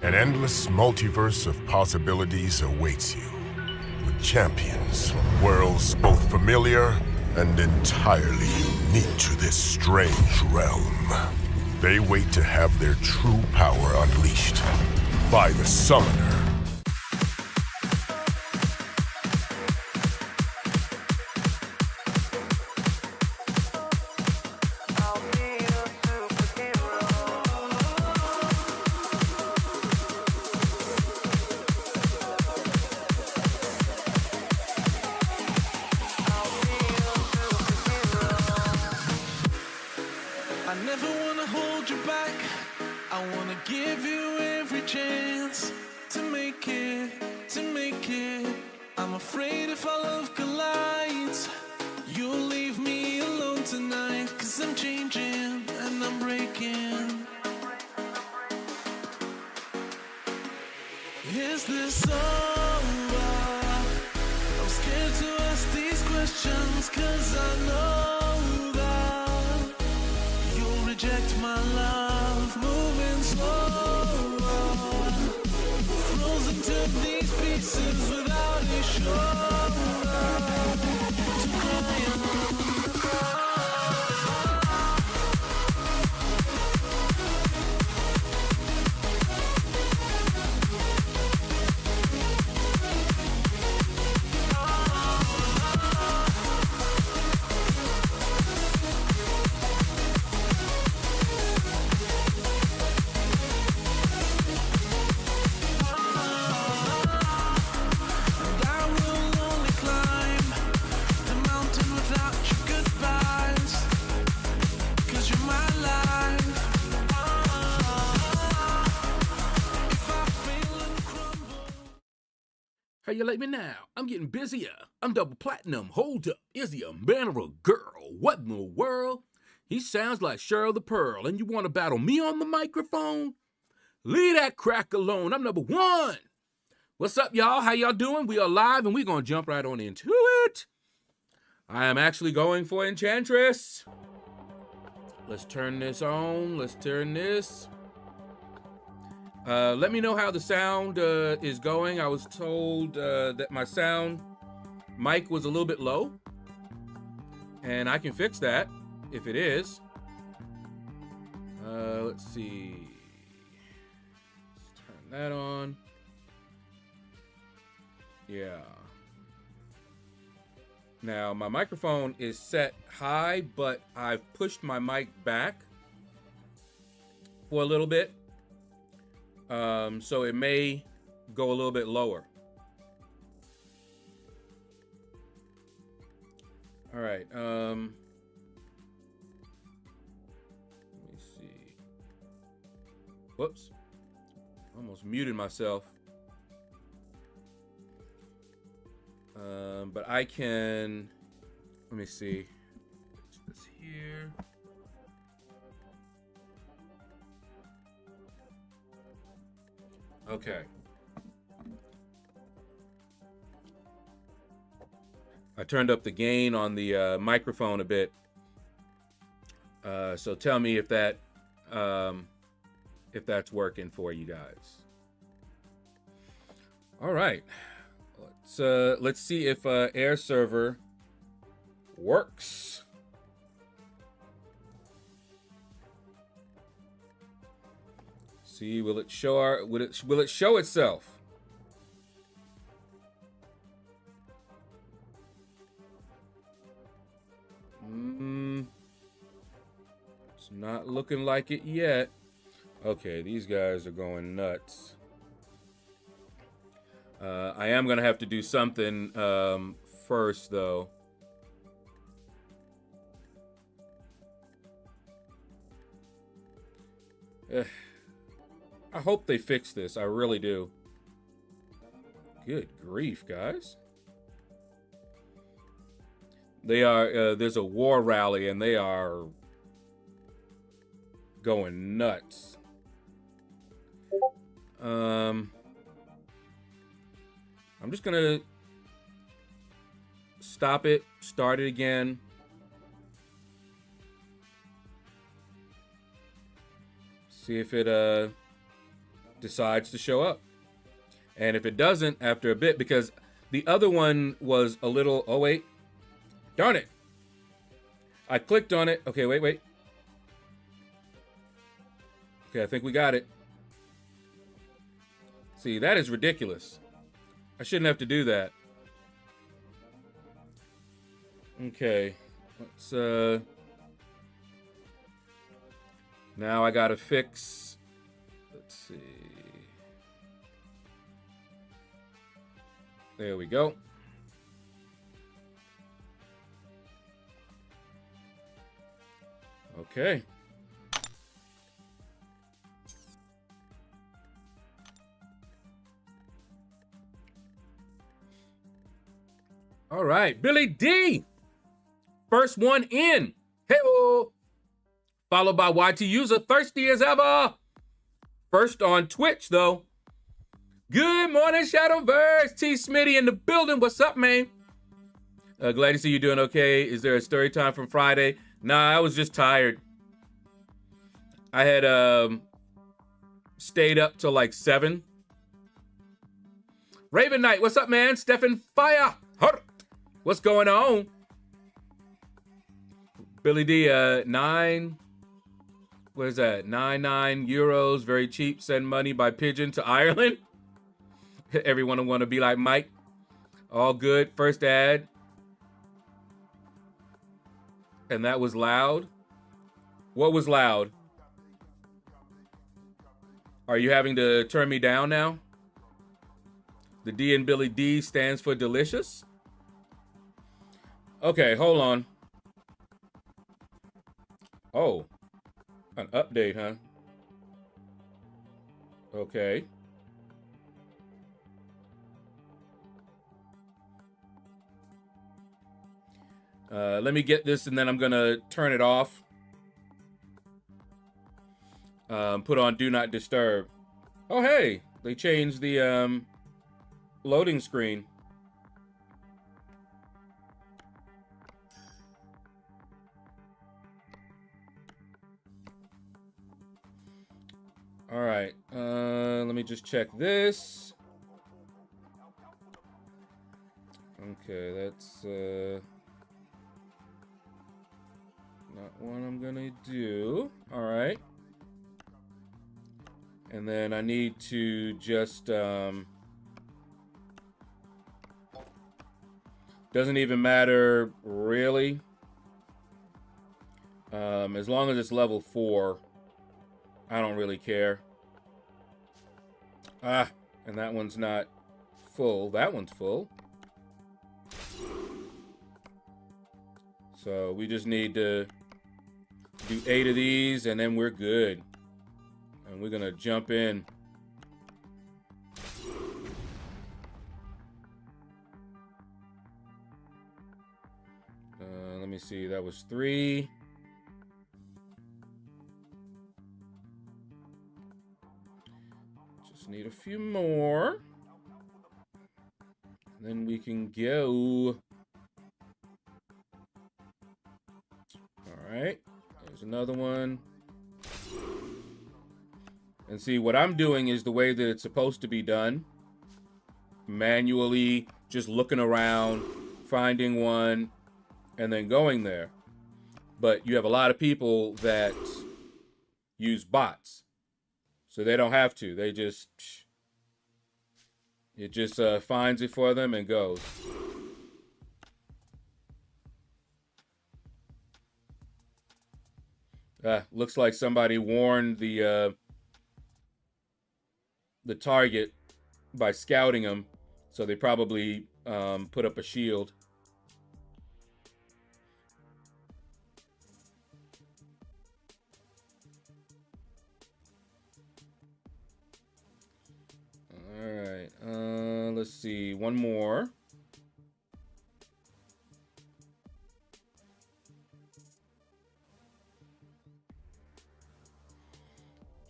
An endless multiverse of possibilities awaits you, with champions from worlds both familiar and entirely unique to this strange realm. They wait to have their true power unleashed by the Summoner. I never wanna hold you back. I wanna give you every chance to make it, to make it. I'm afraid if our love collides, you'll leave me alone tonight. 'Cause I'm changing and I'm breaking. Is this over? I'm scared to ask these questions 'cause I know that you'll reject my love. Moving slower, frozen to these pieces without a shoulder to cry on. How you like me now? I'm getting busier. I'm double platinum. Hold up. Is he a man or a girl? What in the world? He sounds like Cheryl the Pearl, and you want to battle me on the microphone? Leave that crack alone. I'm number one. What's up, y'all? How y'all doing? We are live, and we're going to jump right on into it. I am actually going for Enchantress. Let's turn this on. Let's turn this. Let me know how the sound is going. I was told that my sound mic was a little bit low, and I can fix that if it is. Let's see. Let's turn that on. Yeah. Now, my microphone is set high, but I've pushed my mic back for a little bit. So it may go a little bit lower. All right. Let me see. Whoops. Almost muted myself. But I can, let me see. Put this here. Okay. I turned up the gain on the microphone a bit. So tell me if that's working for you guys. All right. Let's see if Air Server works. See, will it show will it show itself? It's not looking like it yet. Okay, these guys are going nuts. I am gonna have to do something first, though. I hope they fix this. I really do. Good grief, guys. They are, there's a war rally and they are going nuts. I'm just gonna stop it, start it again. See if it decides to show up. And if it doesn't after a bit, because the other one was a little, oh wait, darn it. I clicked on it. Okay, wait. Okay, I think we got it. See, that is ridiculous. I shouldn't have to do that. Okay, let's, now I gotta fix, let's see. There we go. Okay. All right, Billy D. First one in. Hey-oh. Followed by YT User, thirsty as ever. First on Twitch, though. Good morning, Shadowverse. T. Smitty in the building. What's up, man? Glad to see you doing okay. Is there a story time from Friday? Nah, I was just tired. I had stayed up till like 7. Raven Knight, what's up, man? Stefan Fire. What's going on? Billy D, 9, what is that? 99 euros, very cheap. Send money by pigeon to Ireland. Everyone want to be like Mike. All good. First ad. And that was loud. What was loud? Are you having to turn me down now? The D in Billy D stands for delicious. Okay, hold on. Oh, an update, huh? Okay. Let me get this and then I'm gonna turn it off. Put on Do Not Disturb. Oh, hey, they changed the loading screen. All right, let me just check this. Okay, that's not what I'm gonna do. All right. And then I need to just, doesn't even matter really. As long as it's level 4. I don't really care. Ah, and that one's not full. That one's full. So we just need to do 8 of these and then we're good. And we're gonna jump in. Let me see, that was 3. Need a few more. Then we can go. All right. There's another one. And see, what I'm doing is the way that it's supposed to be done. Manually, just looking around, finding one, and then going there. But you have a lot of people that use bots. So they don't have to. They just, it just finds it for them and goes. Looks like somebody warned the target by scouting them. So they probably put up a shield. Alright, let's see, one more.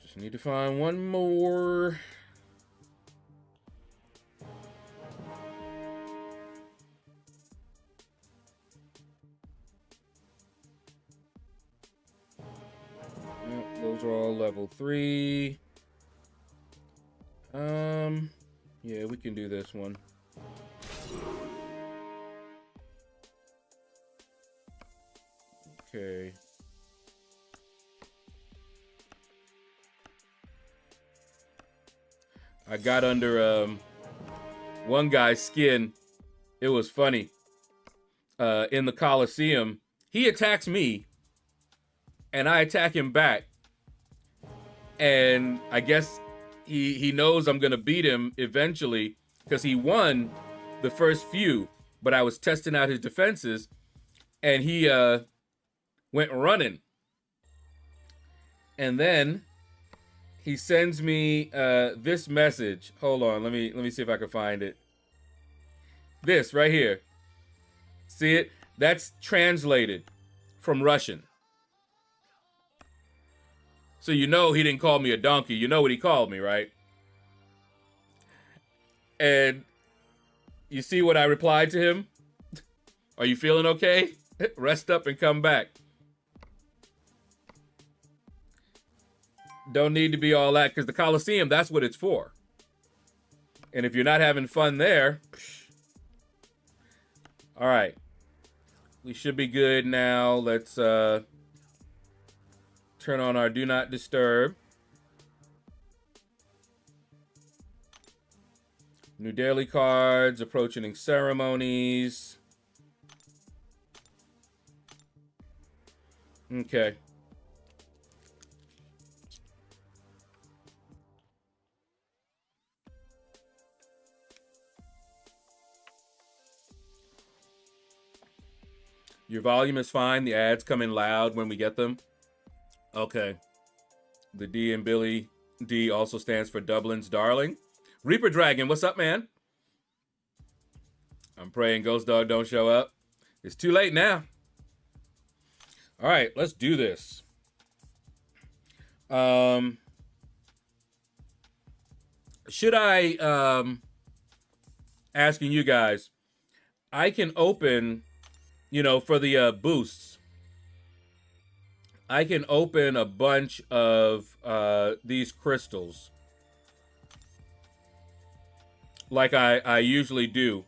Just need to find one more. Yep, those are all level 3. Yeah, we can do this one. Okay. I got under one guy's skin. It was funny. In the Coliseum, he attacks me, and I attack him back. And I guess he knows I'm gonna beat him eventually because he won the first few, but I was testing out his defenses, and he went running. And then he sends me this message. Hold on, let me see if I can find it. This right here. See it? That's translated from Russian. So you know he didn't call me a donkey. You know what he called me, right? And you see what I replied to him? Are you feeling okay? Rest up and come back. Don't need to be all that, because the Coliseum, that's what it's for. And if you're not having fun there, all right. We should be good now. Let's turn on our Do Not Disturb. New daily cards, approaching ceremonies. Okay. Your volume is fine. The ads come in loud when we get them. Okay. The D in Billy D also stands for Dublin's Darling. Reaper Dragon, what's up, man? I'm praying Ghost Dog don't show up. It's too late now. All right, let's do this. Should I, asking you guys, I can open, you know, for the boosts, I can open a bunch of these crystals like I usually do.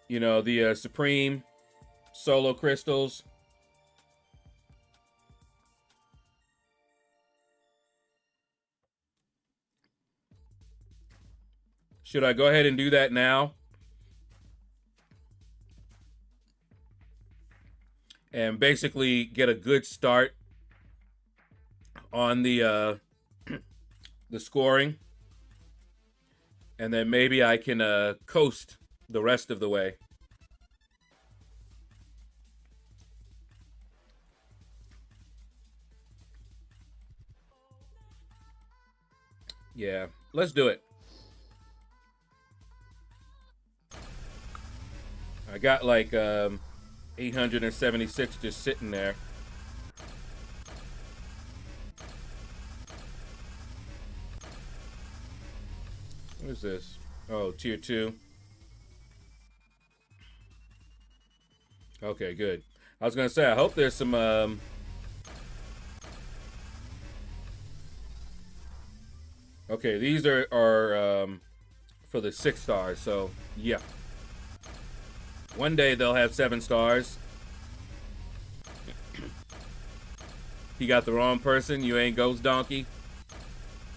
You know, the Supreme Solo crystals. Should I go ahead and do that now? And basically get a good start on the scoring. And then maybe I can coast the rest of the way. Yeah, let's do it. I got like 876 just sitting there. What is this? Oh, tier 2. Okay, good. I was gonna say, I hope there's some okay, these are for the 6 stars, so yeah. One day they'll have 7 stars. He got the wrong person. You ain't Ghost Donkey.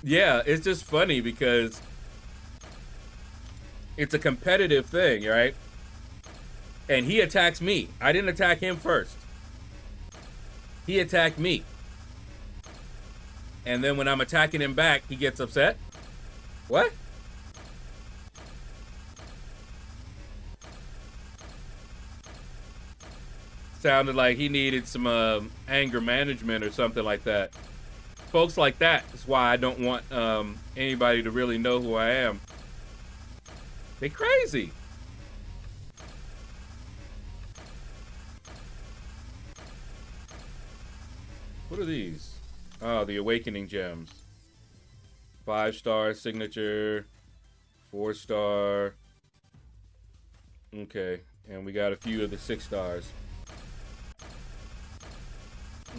Yeah, it's just funny because it's a competitive thing, right? And he attacks me. I didn't attack him first. He attacked me. And then when I'm attacking him back, he gets upset. What? Sounded like he needed some anger management or something like that. Folks like that is why I don't want anybody to really know who I am. They crazy. What are these? Oh, the Awakening Gems. 5-star signature, 4-star. Okay, and we got a few of the 6 stars.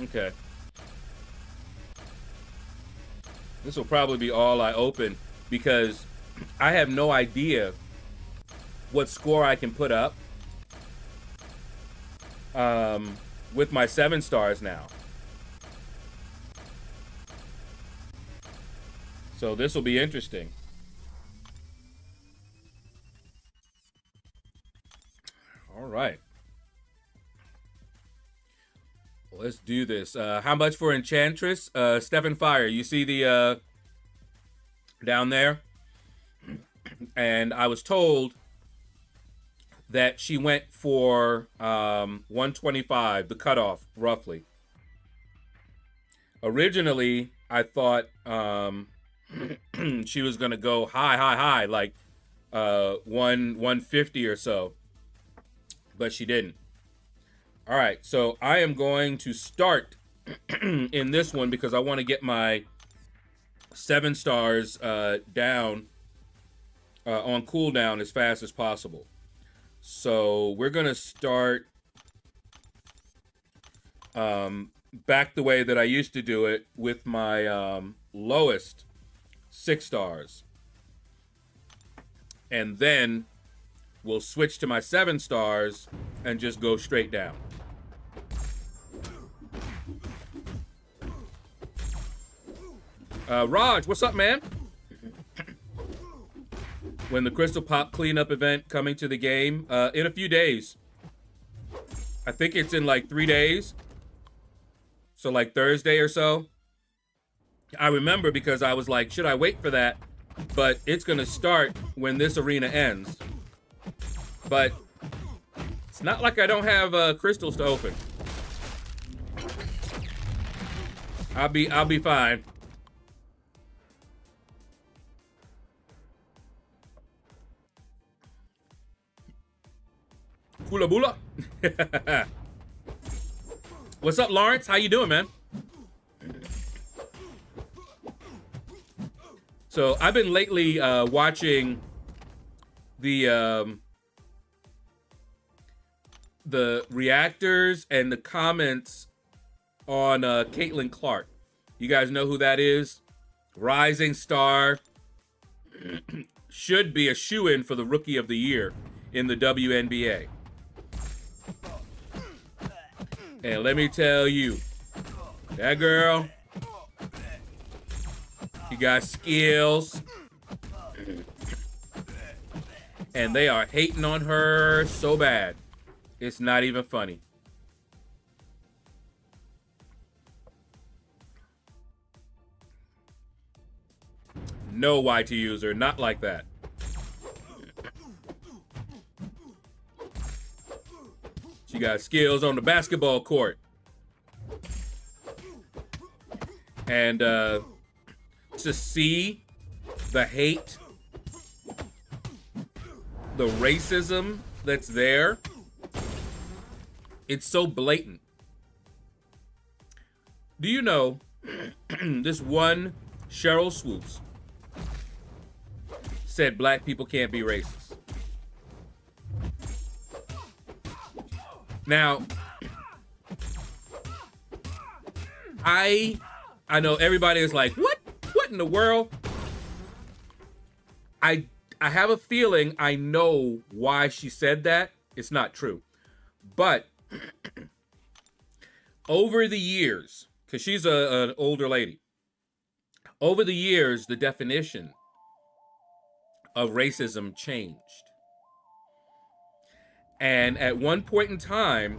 Okay. This will probably be all I open because I have no idea what score I can put up with my 7 stars now. So this will be interesting. All right. Let's do this. How much for Enchantress? Stephen Fire. You see the down there? And I was told that she went for 125, the cutoff, roughly. Originally, I thought she was gonna go high, like 150 or so, but she didn't. All right, so I am going to start in this one because I want to get my 7 stars down on cooldown as fast as possible. So we're gonna start back the way that I used to do it with my lowest 6 stars, and then we'll switch to my 7 stars and just go straight down. Raj, what's up, man? When the Crystal Pop cleanup event coming to the game? In a few days. I think it's in like 3 days. So like Thursday or so. I remember because I was like, should I wait for that? But it's gonna start when this arena ends. But it's not like I don't have crystals to open. I'll be fine. Kula bula. What's up, Lawrence? How you doing, man? So I've been lately watching the reactors and the comments on Caitlin Clark. You guys know who that is? Rising star. Should be a shoo-in for the Rookie of the Year in the WNBA. And let me tell you, that girl, she got skills. And they are hating on her so bad. It's not even funny. No YT user, not like that. She got skills on the basketball court. And to see the hate, the racism that's there, it's so blatant. Do you know this one Cheryl Swoops said black people can't be racist? Now, I know everybody is like, what in the world? I have a feeling I know why she said that. It's not true. But over the years, because she's an older lady, over the years, the definition of racism changed. And at one point in time,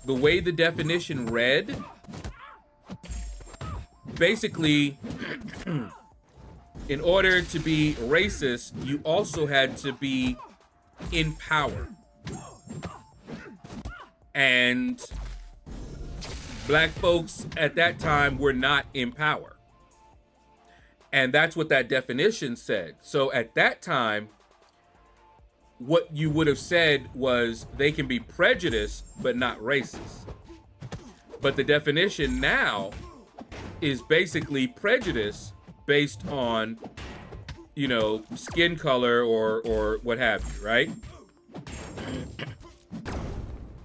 the way the definition read, basically, in order to be racist, you also had to be in power. And black folks at that time were not in power. And that's what that definition said. So at that time, what you would have said was they can be prejudiced, but not racist. But the definition now is basically prejudice based on, you know, skin color or what have you, right?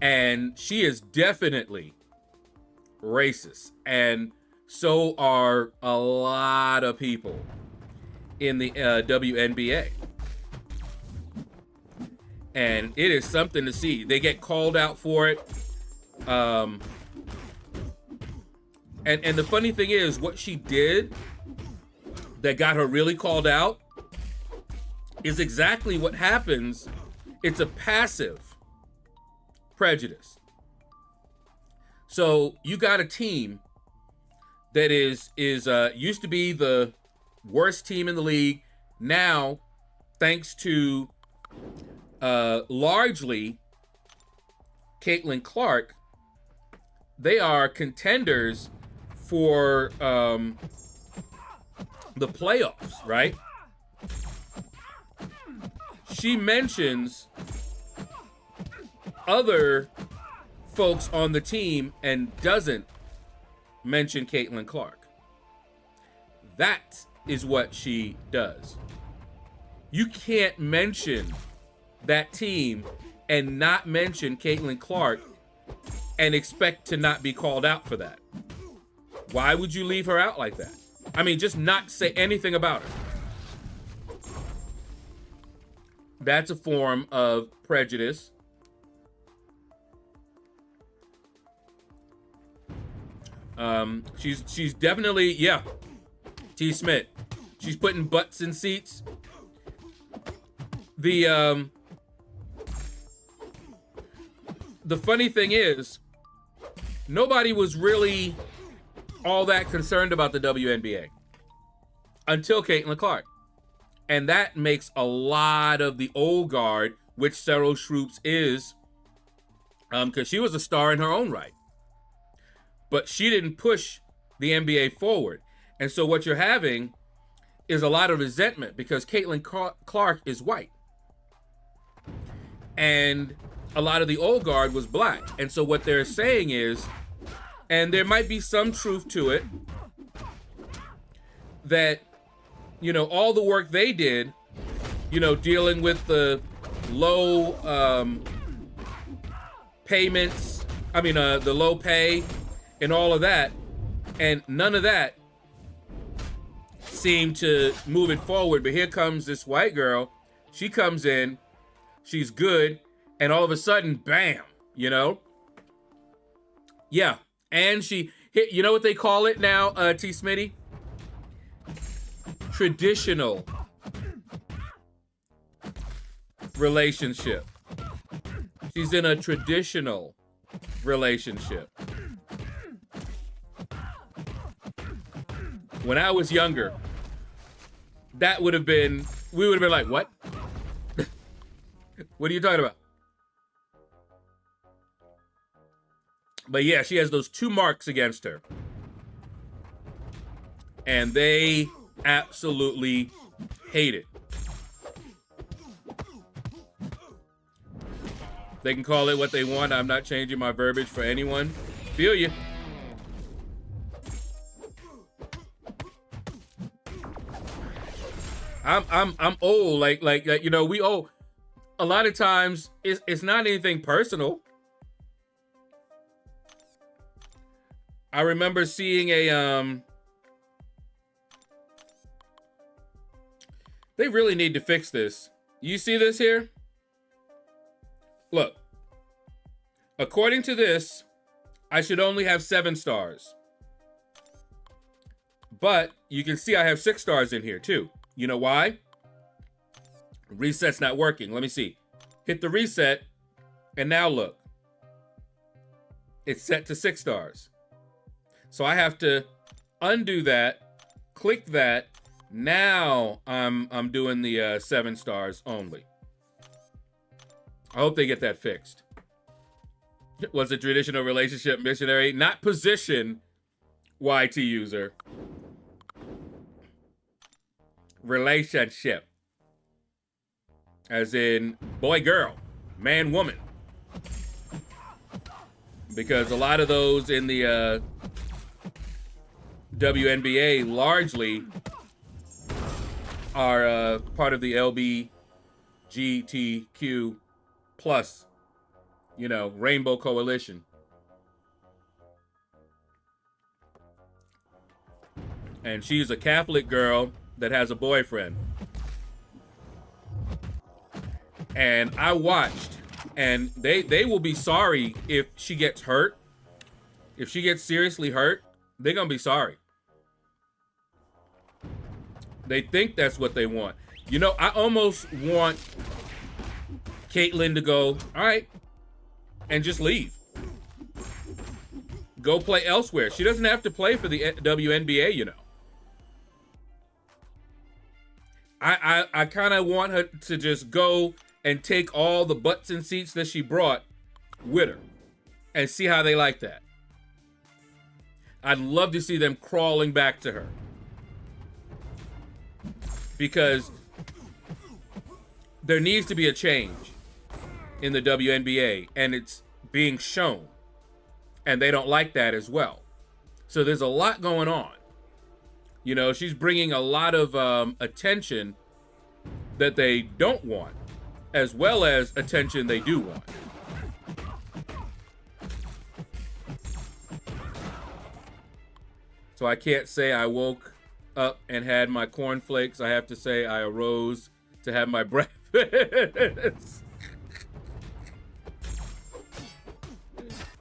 And she is definitely racist. And So are a lot of people in the WNBA. And it is something to see. They get called out for it. And the funny thing is, what she did that got her really called out is exactly what happens. It's a passive prejudice. So you got a team that is used to be the worst team in the league. Now, thanks to largely Caitlin Clark, they are contenders for the playoffs, right? She mentions other folks on the team and doesn't mention Caitlin Clark. That is what she does. You can't mention that team and not mention Caitlin Clark and expect to not be called out for that. Why would you leave her out like that? I mean, just not say anything about her. That's a form of prejudice. She's definitely, yeah, T. Smith. She's putting butts in seats. The funny thing is, nobody was really all that concerned about the WNBA until Caitlin Clark. And that makes a lot of the old guard, which Sarah Shroops is, because she was a star in her own right. But she didn't push the NBA forward. And so what you're having is a lot of resentment because Caitlin Clark is white. And a lot of the old guard was black. And so what they're saying is, and there might be some truth to it, that, you know, all the work they did, you know, dealing with the low payments, the low pay and all of that, and none of that seemed to move it forward. But here comes this white girl. She comes in, she's good, and all of a sudden, bam, you know? Yeah, and she hit, you know what they call it now, T. Smitty? Traditional relationship. She's in a traditional relationship. When I was younger, that would have been, we would have been like, what? What are you talking about? But yeah, she has those 2 marks against her. And they absolutely hate it. They can call it what they want. I'm not changing my verbiage for anyone. Feel you. I'm old, like you know, we old. A lot of times it's not anything personal. I remember seeing a they really need to fix this. You see this here? Look. According to this, I should only have 7 stars. But you can see I have 6 stars in here too. You know why? Reset's not working. Let me see. Hit the reset, and now look. It's set to 6 stars. So I have to undo that, click that. Now I'm doing the 7 stars only. I hope they get that fixed. Was a traditional relationship missionary, not position, YT user. Relationship. As in boy, girl, man, woman. Because a lot of those in the WNBA largely are part of the LGBTQ plus, you know, Rainbow Coalition. And she's a Catholic girl that has a boyfriend. And I watched, and they will be sorry if she gets hurt. If she gets seriously hurt, they're gonna be sorry. They think that's what they want. You know, I almost want Caitlyn to go, all right, and just leave. Go play elsewhere. She doesn't have to play for the WNBA, you know. I kind of want her to just go and take all the butts and seats that she brought with her and see how they like that. I'd love to see them crawling back to her. Because there needs to be a change in the WNBA, and it's being shown. And they don't like that as well. So there's a lot going on. You know, she's bringing a lot of attention that they don't want, as well as attention they do want. So I can't say I woke up and had my cornflakes. I have to say I arose to have my breakfast.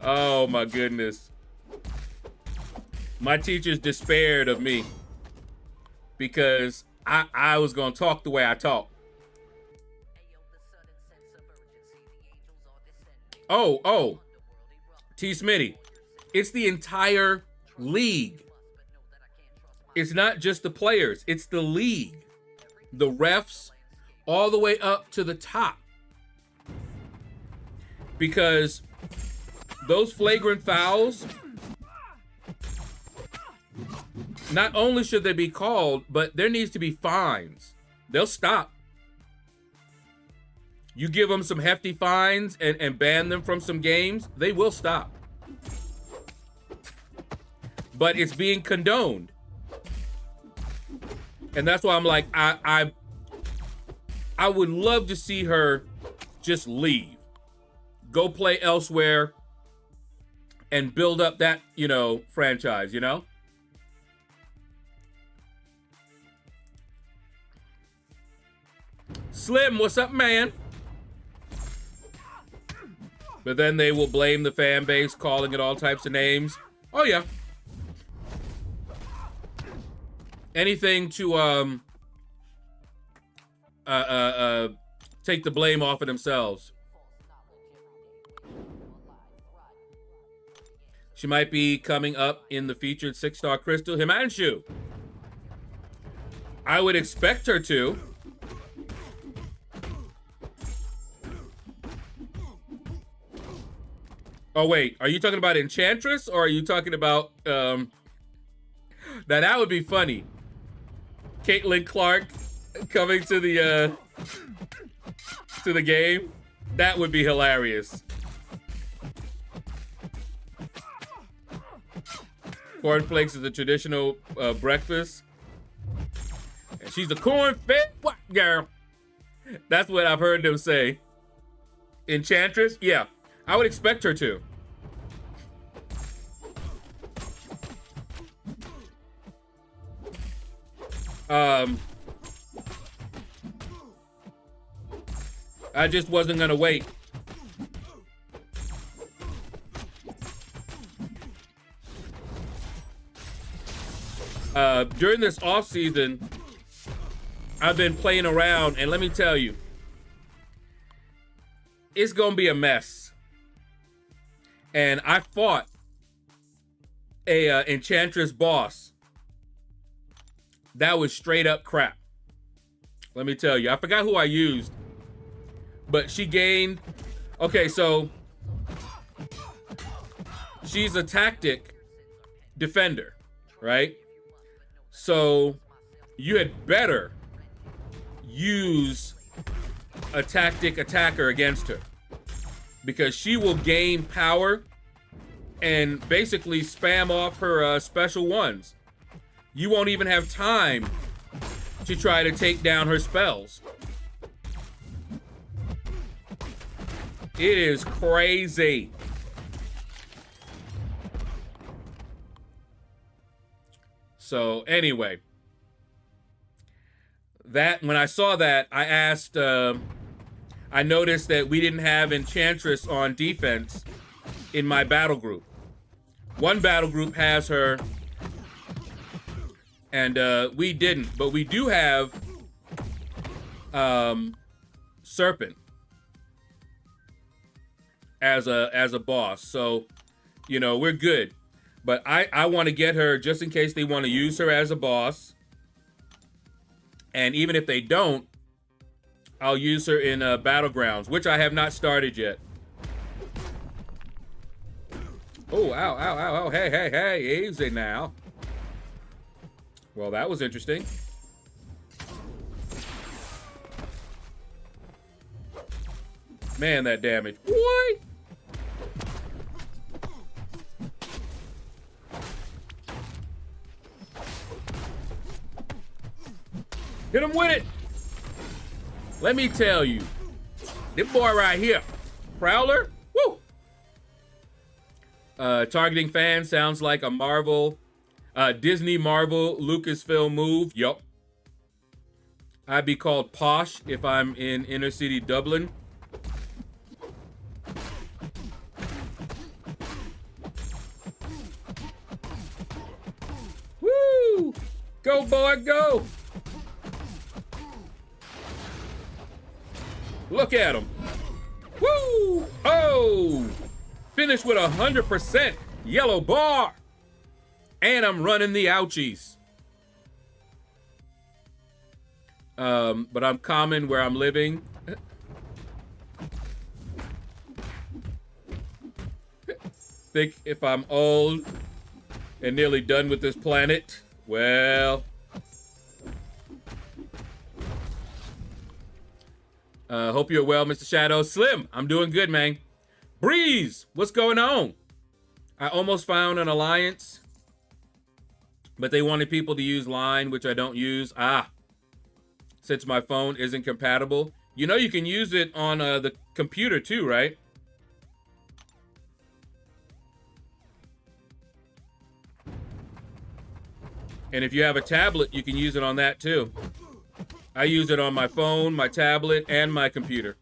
Oh my goodness. My teachers despaired of me because I was gonna talk the way I talk. Oh, T. Smitty, it's the entire league. It's not just the players, it's the league. The refs, all the way up to the top. Because those flagrant fouls, not only should they be called, but there needs to be fines. They'll stop. You give them some hefty fines and ban them from some games, they will stop. But it's being condoned. And that's why I'm like, I would love to see her just leave. Go play elsewhere and build up that, you know, franchise, you know? Slim, what's up, man? But then they will blame the fan base, calling it all types of names. Oh, yeah. Anything to take the blame off of themselves. She might be coming up in the featured 6-star Crystal. Himanshu. I would expect her to. Oh, wait. Are you talking about Enchantress, or are you talking about... Now, that would be funny. Caitlin Clark coming to the game. That would be hilarious. Cornflakes is a traditional breakfast. And she's a corn-fed white girl. That's what I've heard them say. Enchantress? Yeah. I would expect her to. I just wasn't gonna wait. During this off season, I've been playing around, and let me tell you, it's gonna be a mess. And I fought a Enchantress boss that was straight up crap. Let me tell you, I forgot who I used, but she gained. Okay, so she's a tactic defender, right? So you had better use a tactic attacker against her, because she will gain power and basically spam off her special ones. You won't even have time to try to take down her spells. It is crazy. So anyway, that when I saw that, I asked, I noticed that we didn't have Enchantress on defense in my battle group. One battle group has her, and we didn't, but we do have Serpent as a boss. So, you know, we're good. But I want to get her just in case they want to use her as a boss. And even if they don't, I'll use her in Battlegrounds, which I have not started yet. Oh, ow, ow, ow, ow. Hey, hey, hey, easy now. Well, that was interesting. Man, that damage. Boy! Hit him with it. Let me tell you, this boy right here, Prowler, woo! Targeting fans sounds like a Marvel, Disney, Marvel, Lucasfilm move. Yup. I'd be called posh if I'm in inner city Dublin. Woo! Go, boy, go! Look at him. Woo! Oh! Finished with 100% yellow bar. And I'm running the ouchies. But I'm common where I'm living. Think if I'm old and nearly done with this planet, well... hope you're well, Mr. Shadow. Slim, I'm doing good, man. Breeze, what's going on? I almost found an alliance, but they wanted people to use Line, which I don't use. Since my phone isn't compatible. You know you can use it on the computer too, right? And if you have a tablet, you can use it on that too. I use it on my phone, my tablet, and my computer.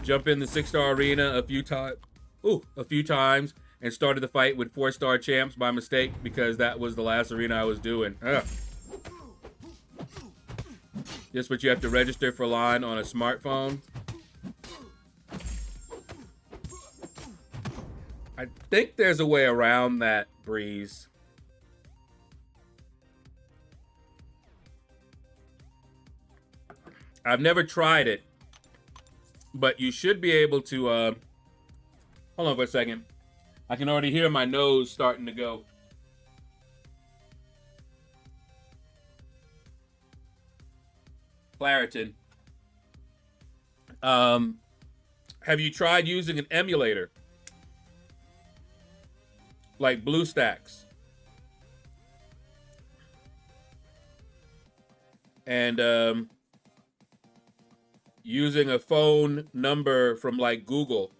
Jump in the 6-star arena a few times. And started the fight with 4-star champs by mistake because that was the last arena I was doing. Just what you have to register for Line on a smartphone. I think there's a way around that, Breeze. I've never tried it, but you should be able to, hold on for a second. I can already hear my nose starting to go. Claritin. Have you tried using an emulator? Like BlueStacks? And using a phone number from like Google.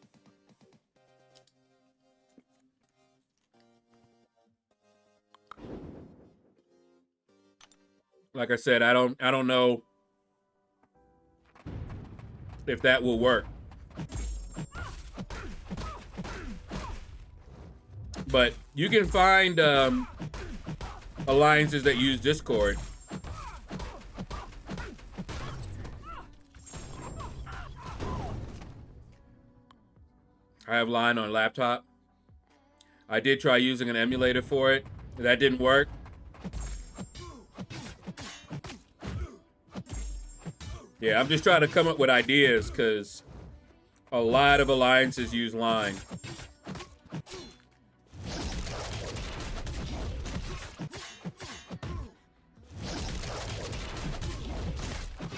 Like I said, I don't know if that will work. But you can find alliances that use Discord. I have Line on laptop. I did try using an emulator for it. That didn't work. Yeah, I'm just trying to come up with ideas because a lot of alliances use Line.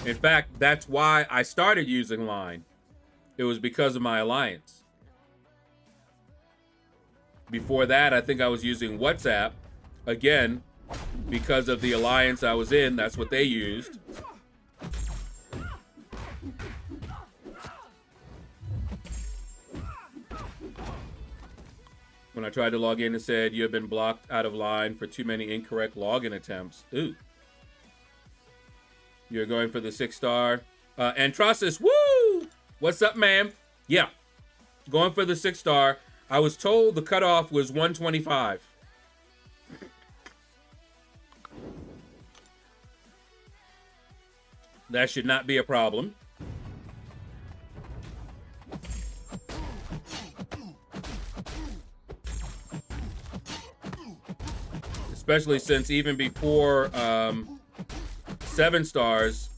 In fact, that's why I started using Line. It was because of my alliance. Before that, I think I was using WhatsApp. Again, because of the alliance I was in, that's what they used. When I tried to log in, it said, you have been blocked out of line for too many incorrect login attempts. Ooh. You're going for the 6-star. Enchantress, woo! What's up, ma'am? Yeah, going for the 6-star. I was told the cutoff was 125. That should not be a problem. Especially since even before 7 stars,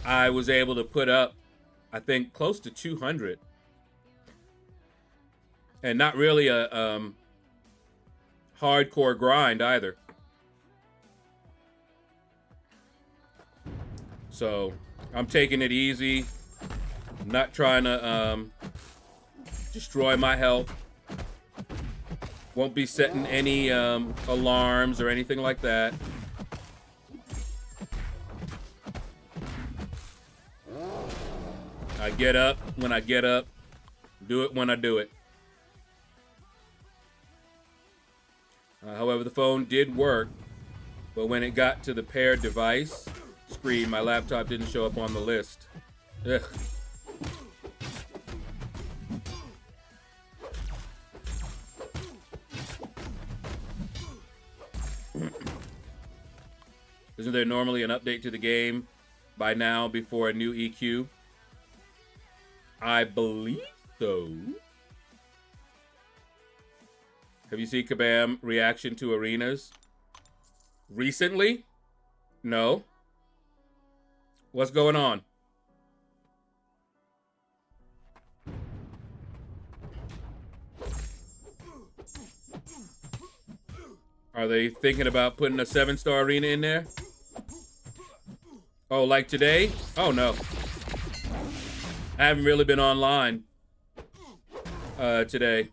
I was able to put up, I think, close to 200. And not really a hardcore grind either. So I'm taking it easy. I'm not trying to destroy my health. Won't be setting any alarms or anything like that. I get up when I get up. Do it when I do it. However, the phone did work, but when it got to the paired device screen, my laptop didn't show up on the list. Ugh. Isn't there normally an update to the game by now before a new EQ? I believe so. Have you seen Kabam reaction to arenas? Recently? No. What's going on? Are they thinking about putting a 7-star arena in there? Oh, like today? Oh, no. I haven't really been online today.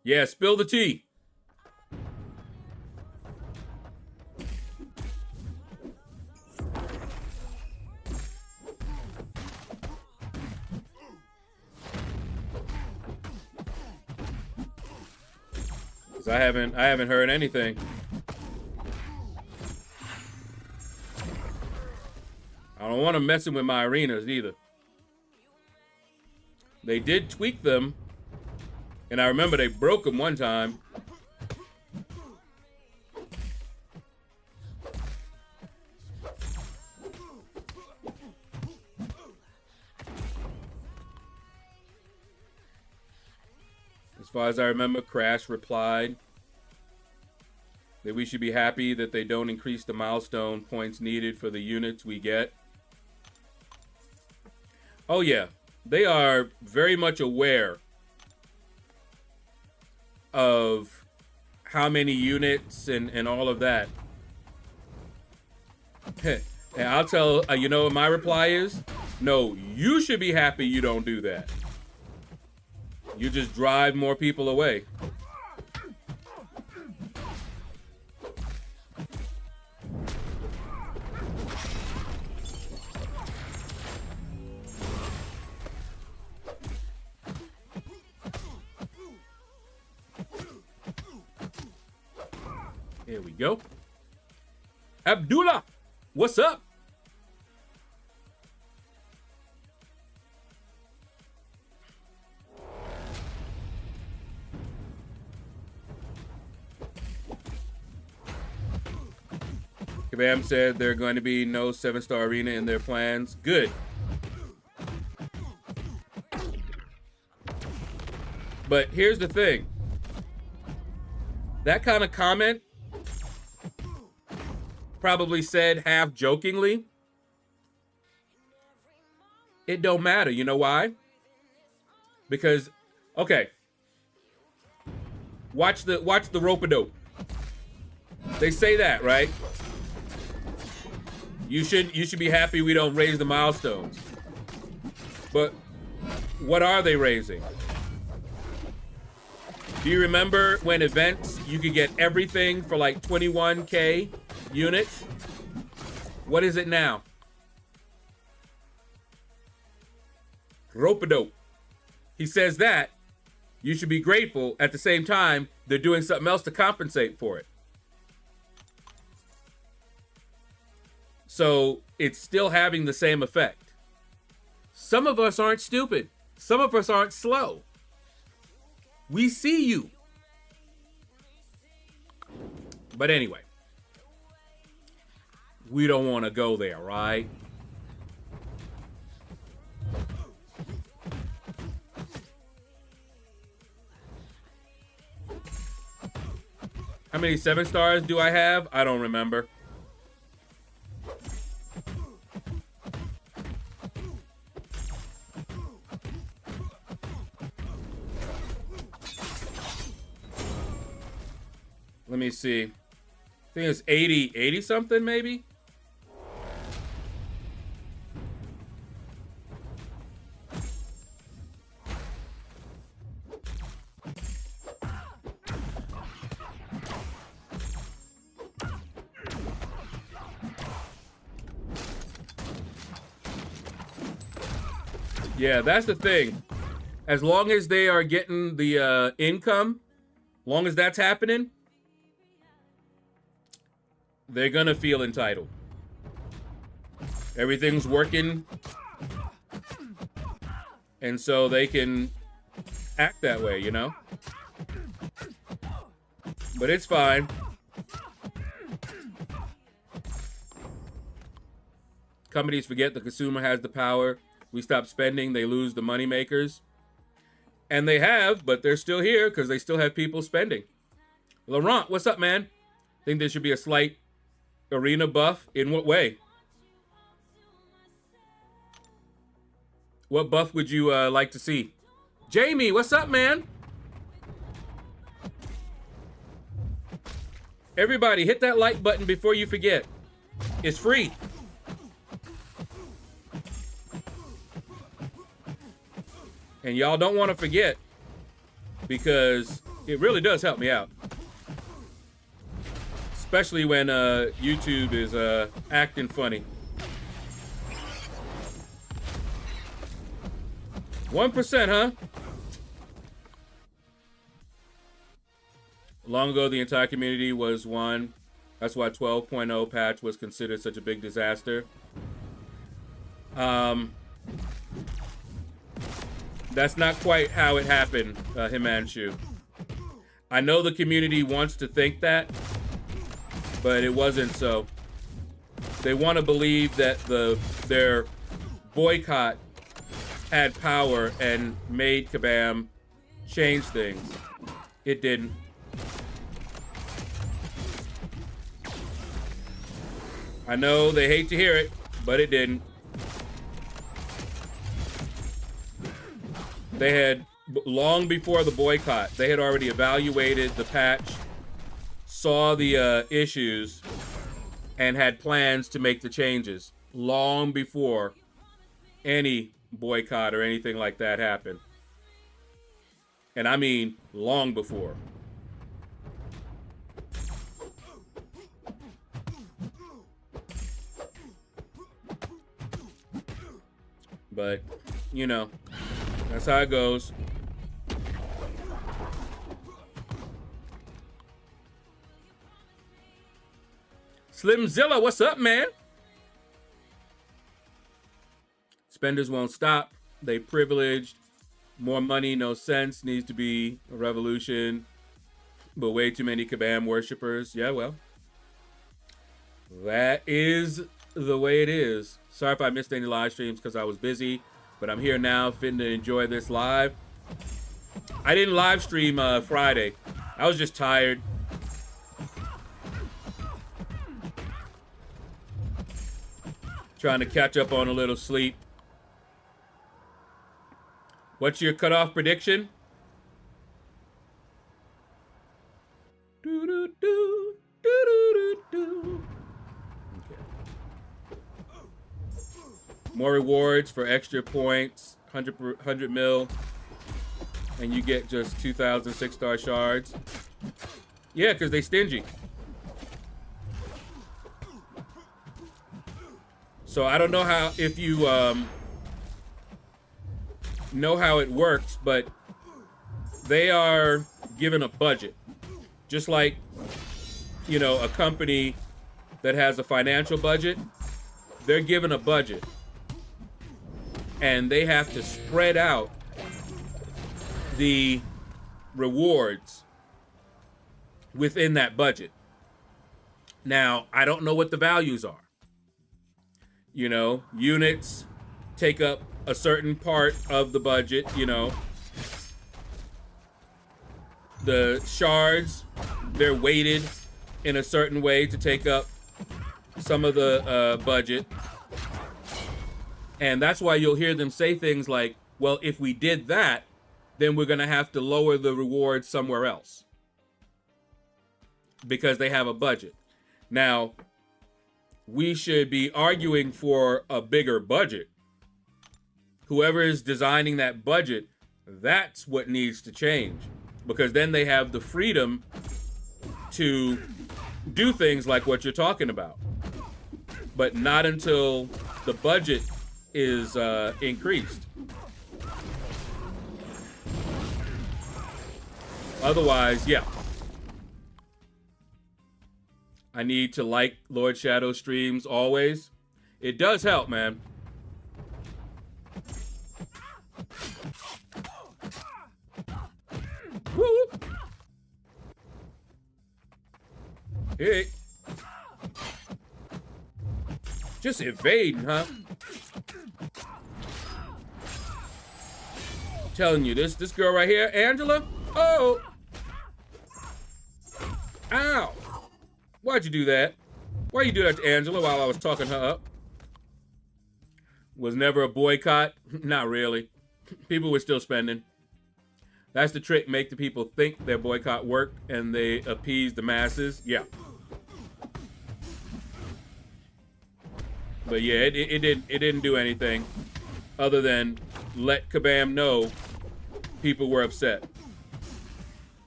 Yeah, spill the tea. I haven't heard anything. I don't want them messing with my arenas either. They did tweak them, and I remember they broke them one time. As far as I remember, Crash replied that we should be happy that they don't increase the milestone points needed for the units we get. Oh yeah, they are very much aware of how many units and all of that. And I'll tell, you know what my reply is? No, you should be happy you don't do that. You just drive more people away. Here we go. Abdullah, what's up? Kabam said there are going to be no 7-star arena in their plans. Good. But here's the thing. That kind of comment, probably said half jokingly, it don't matter. You know why? Because, okay, watch the rope-a-dope. They say that, right? You should be happy we don't raise the milestones. But what are they raising? Do you remember when events, you could get everything for like 21K units? What is it now? Rope-a-dope. He says that you should be grateful. At the same time, they're doing something else to compensate for it. So it's still having the same effect. Some of us aren't stupid. Some of us aren't slow. We see you. But anyway, we don't want to go there, right? How many 7 stars do I have? I don't remember. Let me see. I think it's 80 something maybe. Yeah, that's the thing. As long as they are getting the income, long as that's happening, they're gonna feel entitled. Everything's working, and so they can act that way, you know? But it's fine. Companies forget the consumer has the power. We stop spending, they lose the money makers. And they have, but they're still here because they still have people spending. Laurent, what's up, man? Think there should be a slight arena buff? In what way? What buff would you like to see? Jamie, what's up, man? Everybody, hit that like button before you forget. It's free. And y'all don't want to forget, because it really does help me out. Especially when YouTube is acting funny. 1%, huh? Long ago, the entire community was one. That's why 12.0 patch was considered such a big disaster. That's not quite how it happened, Himanshu. I know the community wants to think that, but it wasn't so. They want to believe that their boycott had power and made Kabam change things. It didn't. I know they hate to hear it, but it didn't. They had, long before the boycott, they had already evaluated the patch, saw the issues, and had plans to make the changes long before any boycott or anything like that happened. And I mean long before. But, you know, that's how it goes. Slimzilla, what's up, man? Spenders won't stop. They privileged. More money, no sense. Needs to be a revolution. But way too many Kabam worshippers. Yeah, well. That is the way it is. Sorry if I missed any live streams because I was busy. But I'm here now, fitting to enjoy this live. I didn't live stream Friday. I was just tired. Trying to catch up on a little sleep. What's your cutoff prediction? Do-do-do, do-do-do-do. Okay. More rewards for extra points, 100 mil, and you get just 2,000 6-star shards. Yeah, because they stingy. So I don't know how, if you know how it works, but they are given a budget. Just like, you know, a company that has a financial budget, they're given a budget. And they have to spread out the rewards within that budget. Now, I don't know what the values are. You know, units take up a certain part of the budget, you know. The shards, they're weighted in a certain way to take up some of the budget. And that's why you'll hear them say things like, well, if we did that, then we're going to have to lower the rewards somewhere else. Because they have a budget. Now, we should be arguing for a bigger budget. Whoever is designing that budget, that's what needs to change. Because then they have the freedom to do things like what you're talking about. But not until the budget is increased. Otherwise, yeah. I need to like LordShaedow streams always. It does help, man. Woo! Hey. Just evading, huh? I'm telling you, this girl right here, Angela. Oh! Ow! Why'd you do that? Why'd you do that to Angela while I was talking her up? Was never a boycott? Not really. People were still spending. That's the trick, make the people think their boycott worked and they appease the masses. Yeah. But yeah, it didn't do anything other than let Kabam know people were upset.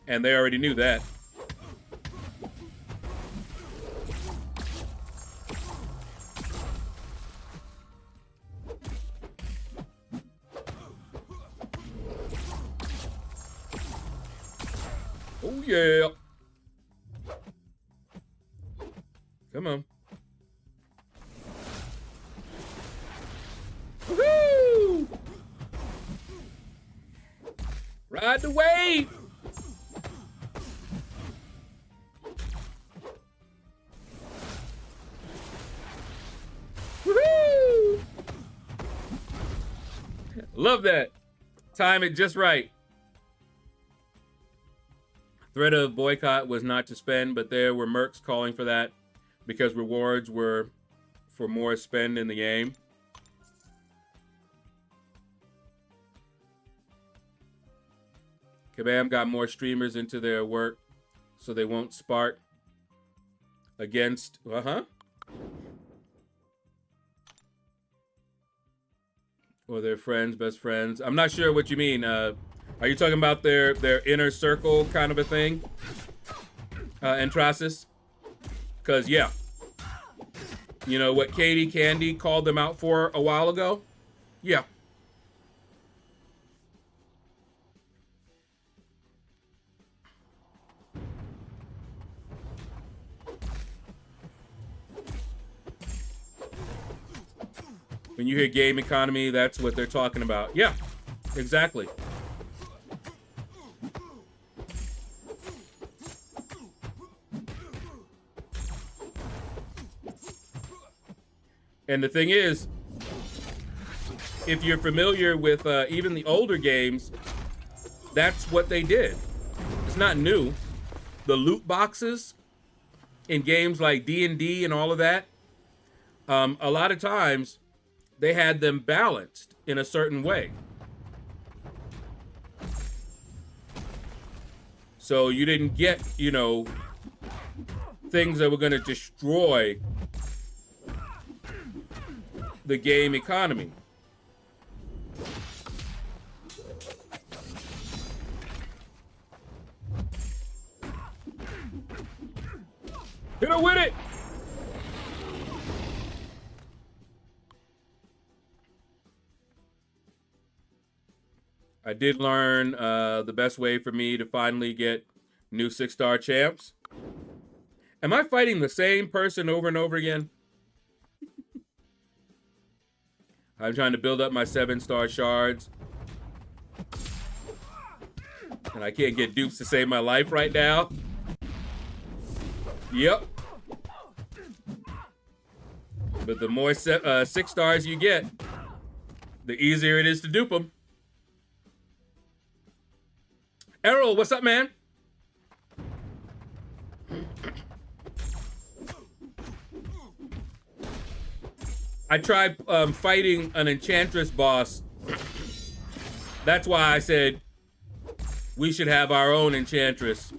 And they already knew that. Oh yeah. Come on. Woohoo! Ride the wave. Woohoo! Love that. Time it just right. Threat of boycott was not to spend, but there were mercs calling for that because rewards were for more spend in the game. Kabam got more streamers into their work so they won't spark against, or their friends, best friends. I'm not sure what you mean. Are you talking about their inner circle kind of a thing? Enchantress? Because, yeah. You know what Katie Candy called them out for a while ago? Yeah. When you hear game economy, that's what they're talking about. Yeah, exactly. And the thing is, if you're familiar with even the older games, that's what they did. It's not new. The loot boxes in games like D&D and all of that, a lot of times they had them balanced in a certain way. So you didn't get, you know, things that were going to destroy the game economy. Hit her with it! I did learn the best way for me to finally get new 6-star champs. Am I fighting the same person over and over again? I'm trying to build up my 7-star shards. And I can't get dupes to save my life right now. Yep. But the more 6 stars you get, the easier it is to dupe them. Errol, what's up, man? I tried fighting an Enchantress boss. That's why I said we should have our own Enchantress.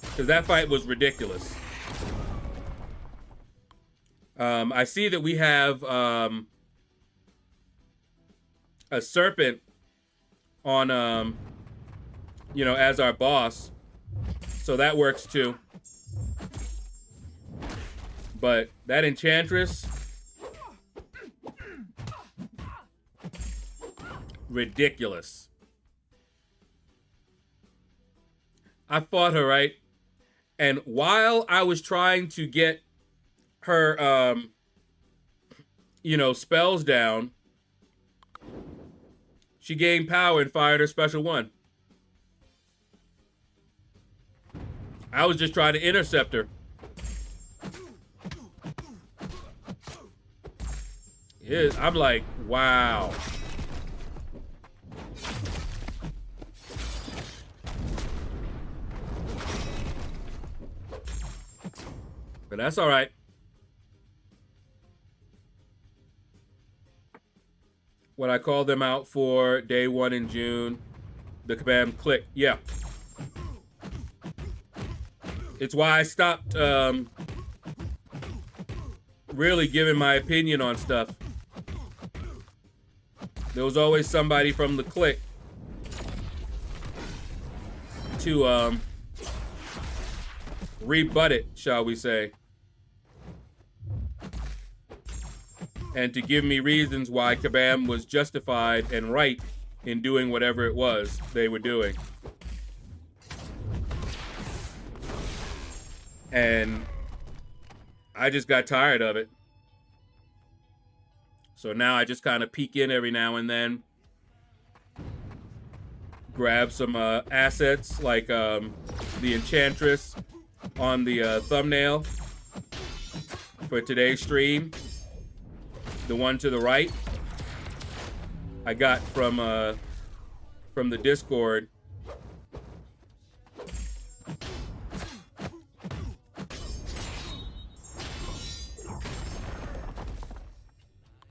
Because that fight was ridiculous. I see that we have a serpent on, you know, as our boss. So that works too. But that Enchantress, ridiculous. I fought her, right? And while I was trying to get her, you know, spells down, she gained power and fired her special one. I was just trying to intercept her. I'm like, wow. But that's all right. When I called them out for day 1 in June, the Kabam click. Yeah. It's why I stopped really giving my opinion on stuff. There was always somebody from the clique to rebut it, shall we say. And to give me reasons why Kabam was justified and right in doing whatever it was they were doing. And I just got tired of it. So now I just kind of peek in every now and then. Grab some assets like the Enchantress on the thumbnail for today's stream. The one to the right, I got from the Discord.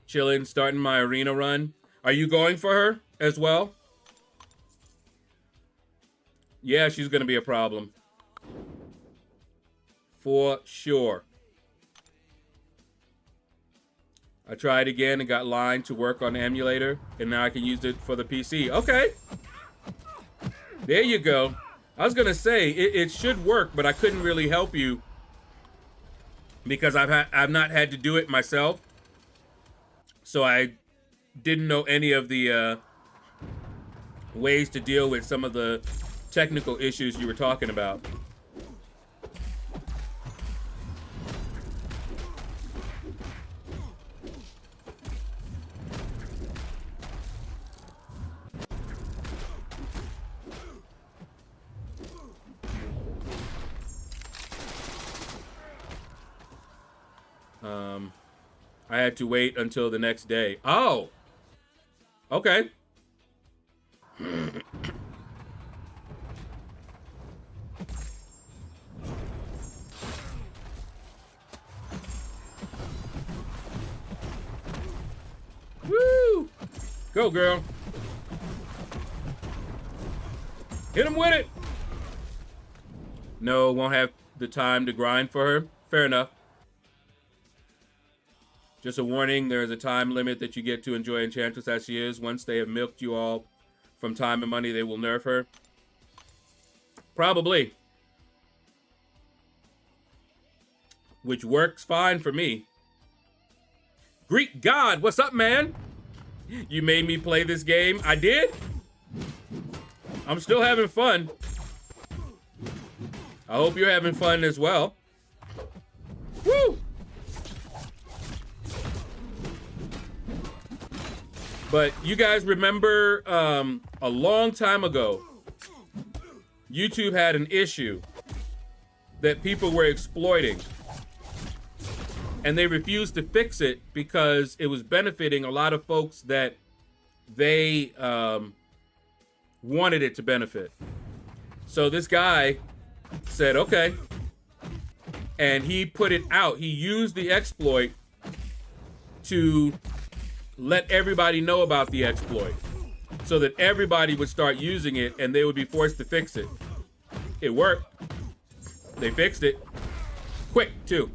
Chilling, starting my arena run. Are you going for her as well? Yeah, she's gonna be a problem. For sure. I tried again and got line to work on the emulator, and now I can use it for the PC. Okay. There you go. I was gonna say it should work, but I couldn't really help you because I've not had to do it myself, so I didn't know any of the ways to deal with some of the technical issues you were talking about. I had to wait until the next day. Oh, okay. Woo! Go, girl. Hit him with it. No, won't have the time to grind for her. Fair enough. Just a warning, there is a time limit that you get to enjoy Enchantress as she is. Once they have milked you all from time and money, they will nerf her. Probably. Which works fine for me. Greek God, what's up, man? You made me play this game. I did? I'm still having fun. I hope you're having fun as well. Woo! But you guys remember a long time ago, YouTube had an issue that people were exploiting. And they refused to fix it because it was benefiting a lot of folks that they wanted it to benefit. So this guy said, okay. And he put it out. He used the exploit to let everybody know about the exploit so that everybody would start using it and they would be forced to fix it. It worked. They fixed it. Quick, too.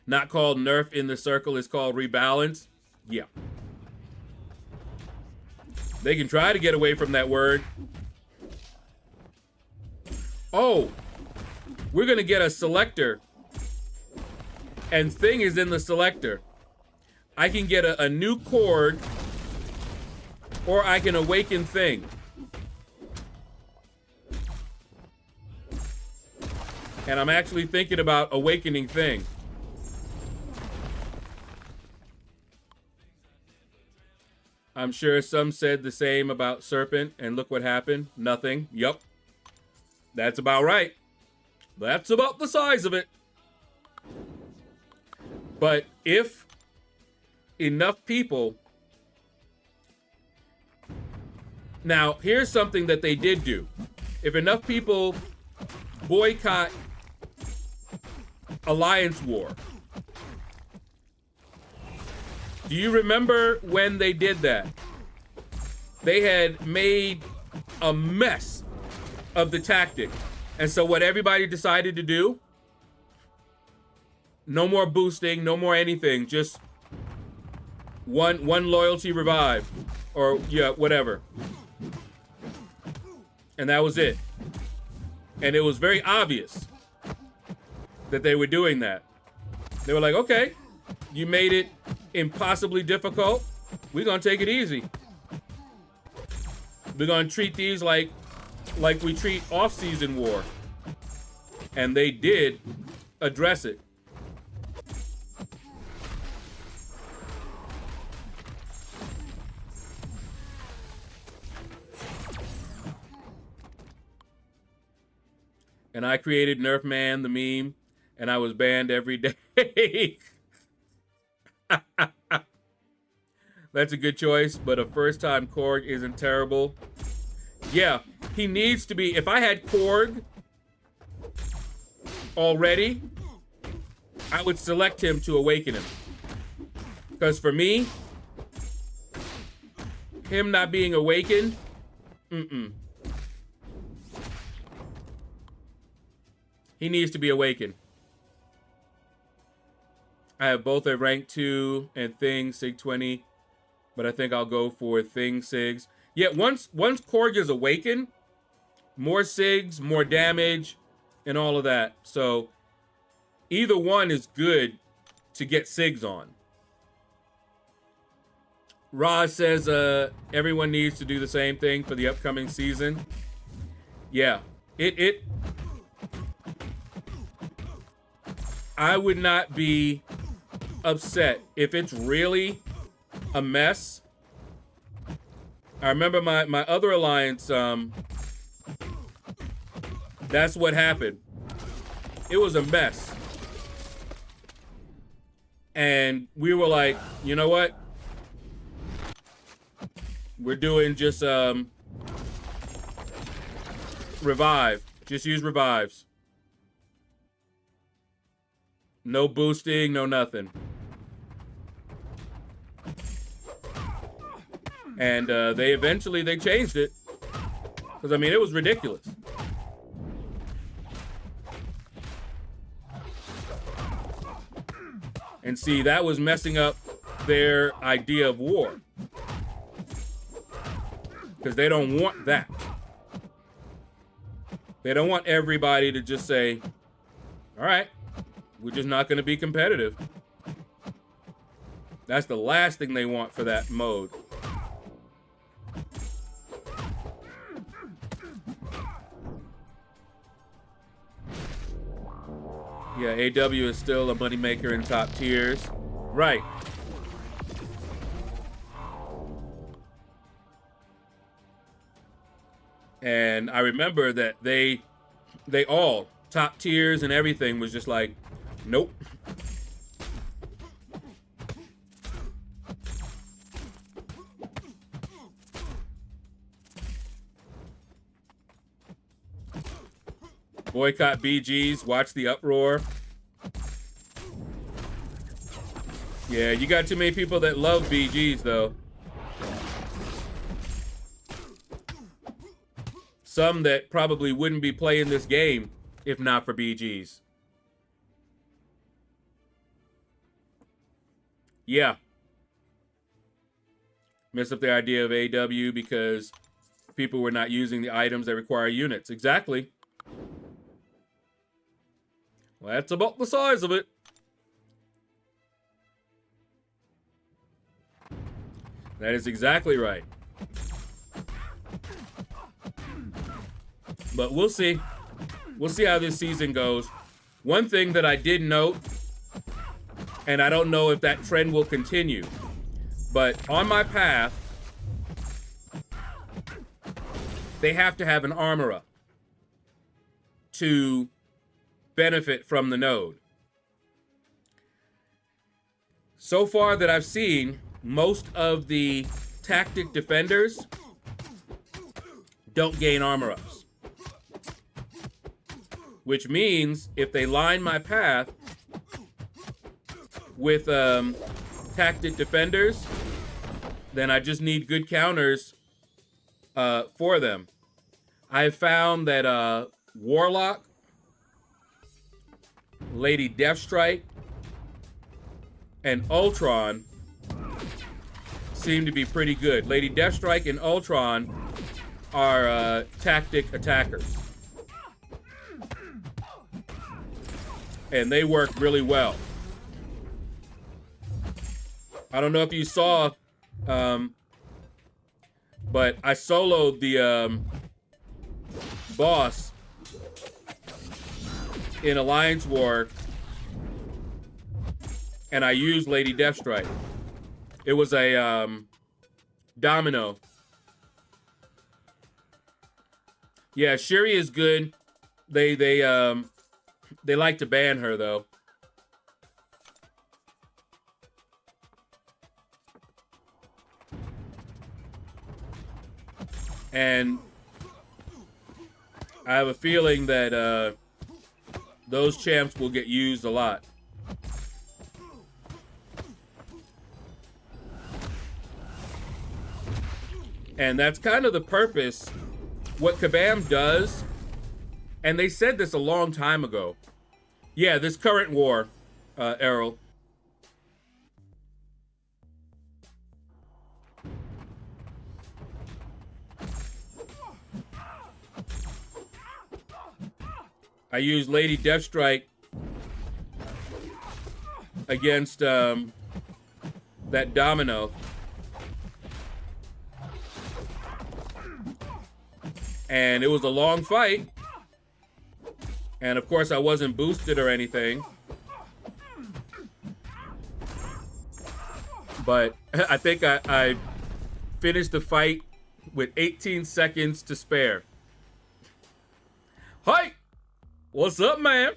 Not called nerf in the circle, it's called rebalance. Yeah. They can try to get away from that word. Oh, we're gonna get a selector. And thing is in the selector. I can get a new chord, or I can awaken thing. And I'm actually thinking about awakening thing. I'm sure some said the same about Serpent, and look what happened. Nothing. Yup. That's about right. That's about the size of it. But if enough people... Now, here's something that they did do. If enough people boycott Alliance War... Do you remember when they did that? They had made a mess of the tactic. And so what everybody decided to do, no more boosting, no more anything, just one loyalty revive, or yeah, whatever. And that was it. And it was very obvious that they were doing that. They were like, okay, you made it impossibly difficult. We're gonna take it easy. We're gonna treat these like we treat off-season war. And they did address it. And I created Nerf Man, the meme, and I was banned every day. That's a good choice, but a first-time Korg isn't terrible. Yeah, he needs to be... If I had Korg already, I would select him to awaken him. Because for me, him not being awakened, he needs to be awakened. I have both a rank 2 and Thing Sig 20, but I think I'll go for Thing Sigs. Yeah, once Korg is awakened, more Sigs, more damage, and all of that. So either one is good to get Sigs on. Roz says everyone needs to do the same thing for the upcoming season. Yeah, I would not be upset if it's really a mess. I remember my other alliance, that's what happened. It was a mess. And we were like, you know what? We're doing just revive. Just use revives. No boosting, no nothing. And they eventually changed it. Because, I mean, it was ridiculous. And see, that was messing up their idea of war. Because they don't want that. They don't want everybody to just say, all right, we're just not going to be competitive. That's the last thing they want for that mode. Yeah, AW is still a moneymaker in top tiers. Right. And I remember that they all, top tiers and everything, was just like, nope. Boycott BGs, watch the uproar. Yeah, you got too many people that love BGs, though. Some that probably wouldn't be playing this game if not for BGs. Yeah. Messed up the idea of AW because people were not using the items that require units. Exactly. Well, that's about the size of it. That is exactly right. But we'll see. We'll see how this season goes. One thing that I did note, and I don't know if that trend will continue, but on my path, they have to have an armorer to benefit from the node. So far that I've seen, most of the tactic defenders don't gain armor ups. Which means if they line my path with tactic defenders, then I just need good counters for them. I have found that Warlock, Lady Deathstrike, and Ultron seem to be pretty good. Lady Deathstrike and Ultron are tactic attackers. And they work really well. I don't know if you saw, but I soloed the boss in Alliance War, and I used Lady Deathstrike. It was a domino. Yeah, Shuri is good. They like to ban her, though. And I have a feeling that those champs will get used a lot. And that's kind of the purpose. What Kabam does, and they said this a long time ago. Yeah, this current war, Errol. I used Lady Deathstrike against that domino. And it was a long fight. And of course I wasn't boosted or anything. But I think I finished the fight with 18 seconds to spare. Hi! What's up, man?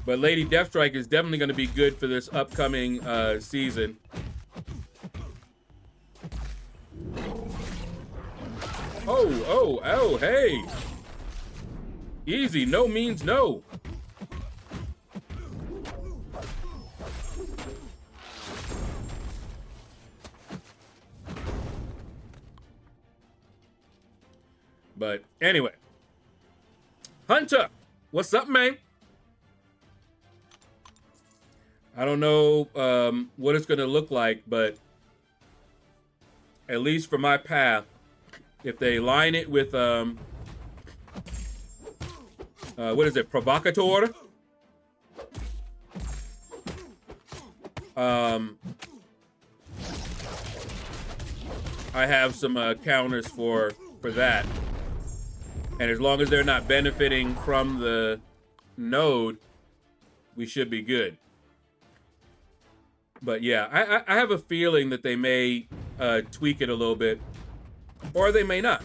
But Lady Deathstrike is definitely going to be good for this upcoming season. Oh, hey. Easy, no means no. But anyway, Hunter, what's up, man? I don't know what it's going to look like, but at least for my path, if they line it with, what is it, Provocateur? I have some counters for that. And as long as they're not benefiting from the node, we should be good. But yeah, I have a feeling that they may tweak it a little bit, or they may not.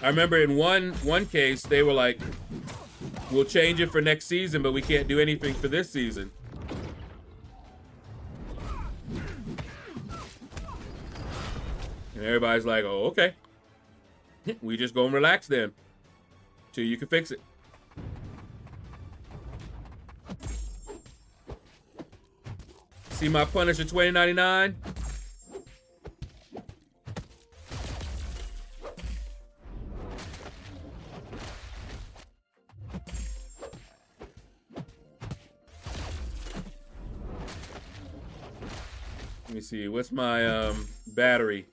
I remember in one case, they were like, we'll change it for next season, but we can't do anything for this season. And everybody's like, oh, okay. We just gonna relax then till you can fix it. See my Punisher 2099? Let me see, what's my battery?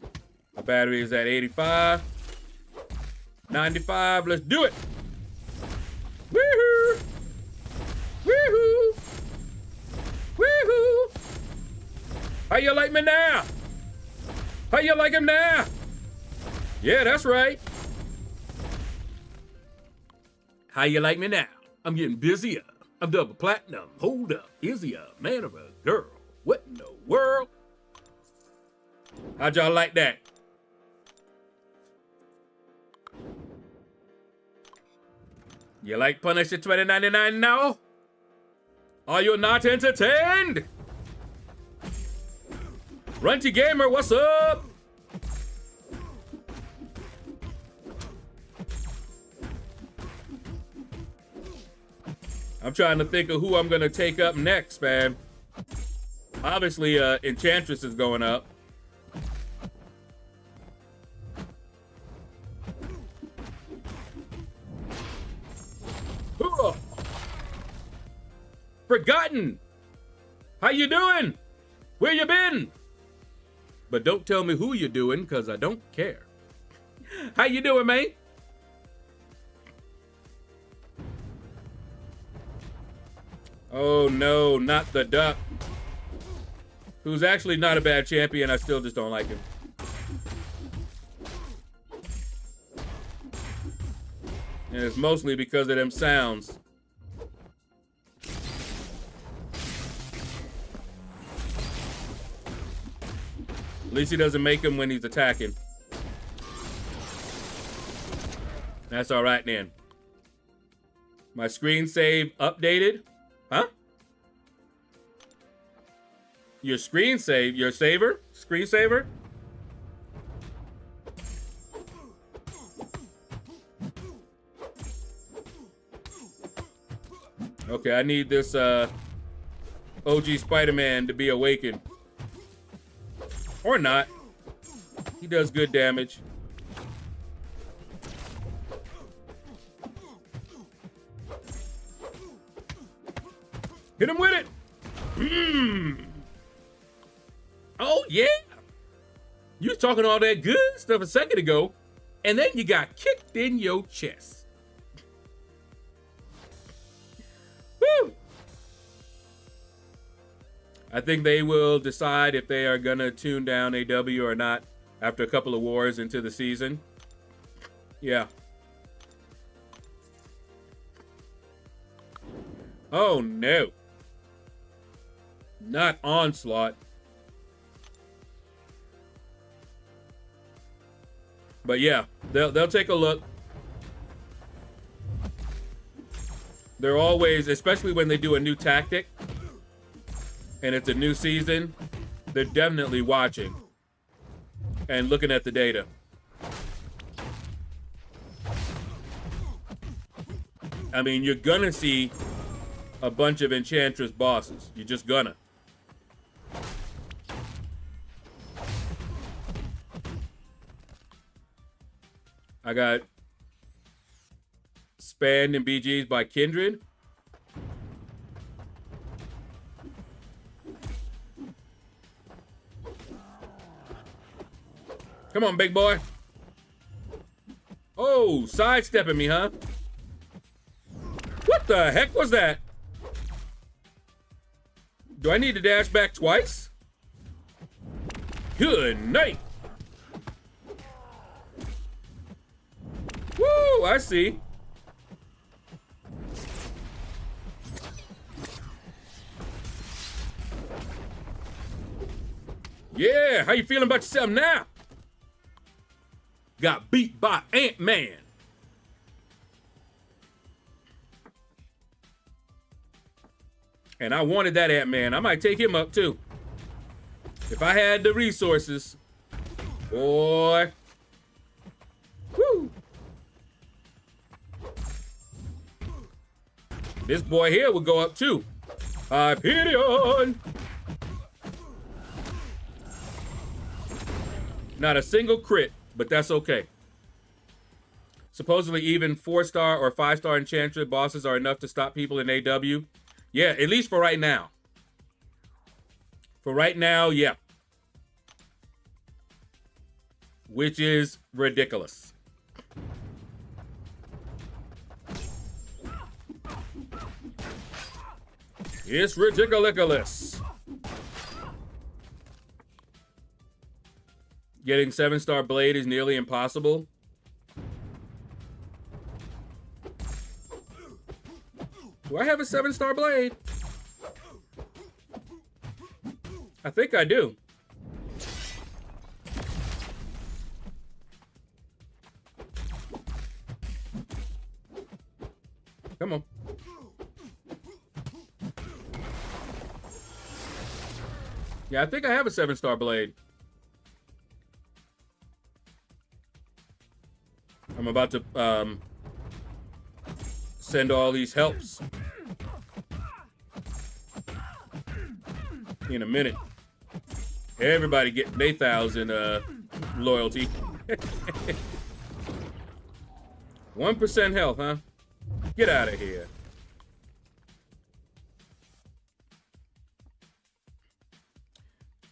My battery is at 85. 95, let's do it. Woohoo! Woohoo! Woohoo! How you like me now? How you like him now? Yeah, that's right. How you like me now? I'm getting busier. I'm double platinum. Hold up. Is he a man or a girl? What in the world? How'd y'all like that? You like Punisher 2099 now? Are you not entertained? Runty Gamer, what's up? I'm trying to think of who I'm gonna take up next, man. Obviously, Enchantress is going up. Forgotten. How you doing? Where you been? But don't tell me who you're doing, because I don't care. How you doing, man? Oh, no, not the duck. Who's actually not a bad champion. I still just don't like him. And it's mostly because of them sounds. At least he doesn't make him when he's attacking. That's all right then. My screen save updated? Huh? Your screen save, your saver? Screensaver? Okay, I need this OG Spider-Man to be awakened. Or not. He does good damage. Hit him with it. Oh, yeah. You was talking all that good stuff a second ago, and then you got kicked in your chest. Woo! I think they will decide if they are going to tune down AW or not after a couple of wars into the season. Yeah. Oh, no. Not Onslaught. But yeah, they'll take a look. They're always, especially when they do a new tactic and it's a new season, they're definitely watching and looking at the data. I mean, you're gonna see a bunch of Enchantress bosses. You're just gonna. I got Spanned in BGs by Kindred. Come on, big boy. Oh, sidestepping me, huh? What the heck was that? Do I need to dash back twice? Good night. Woo, I see. Yeah, how you feeling about yourself now? Got beat by Ant-Man. And I wanted that Ant-Man. I might take him up too. If I had the resources. Boy. Woo. This boy here would go up too. Hyperion. Not a single crit, but that's okay. Supposedly even 4-star or 5-star Enchantress bosses are enough to stop people in AW. Yeah, at least for right now. For right now, yeah. Which is ridiculous. It's ridiculous. Getting 7-star Blade is nearly impossible. Do I have a 7-star Blade? I think I do. Come on. Yeah, I think I have a 7-star Blade. I'm about to send all these helps in a minute. Everybody get their 1,000 loyalty. 1% health, huh? Get out of here.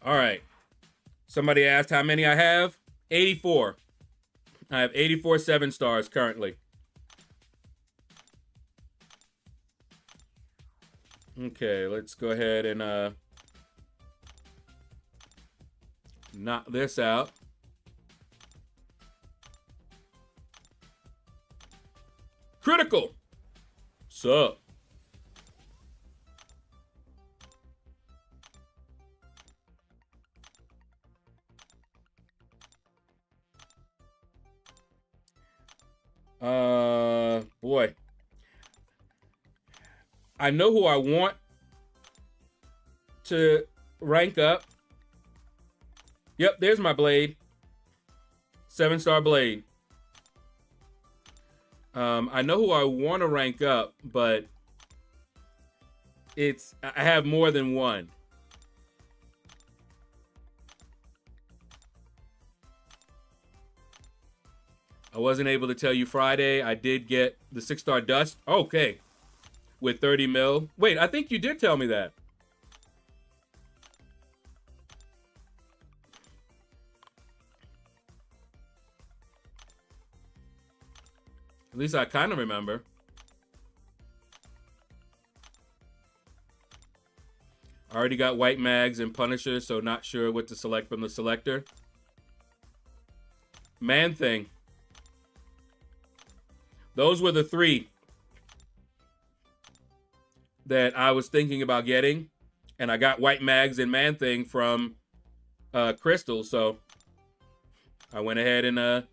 All right. Somebody asked how many I have. 84. I have 84 7-stars currently. Okay, let's go ahead and knock this out. Critical. Sup? Boy. I know who I want to rank up. Yep, there's my Blade. 7-star Blade. I know who I want to rank up, but I have more than one. I wasn't able to tell you Friday. I did get the 6-star Dust. Okay. With 30 mil. Wait, I think you did tell me that. At least I kind of remember. I already got White Mags and Punisher, so not sure what to select from the selector. Man Thing. Those were the 3 that I was thinking about getting. And I got White Mags and Man Thing from Crystal, so I went ahead and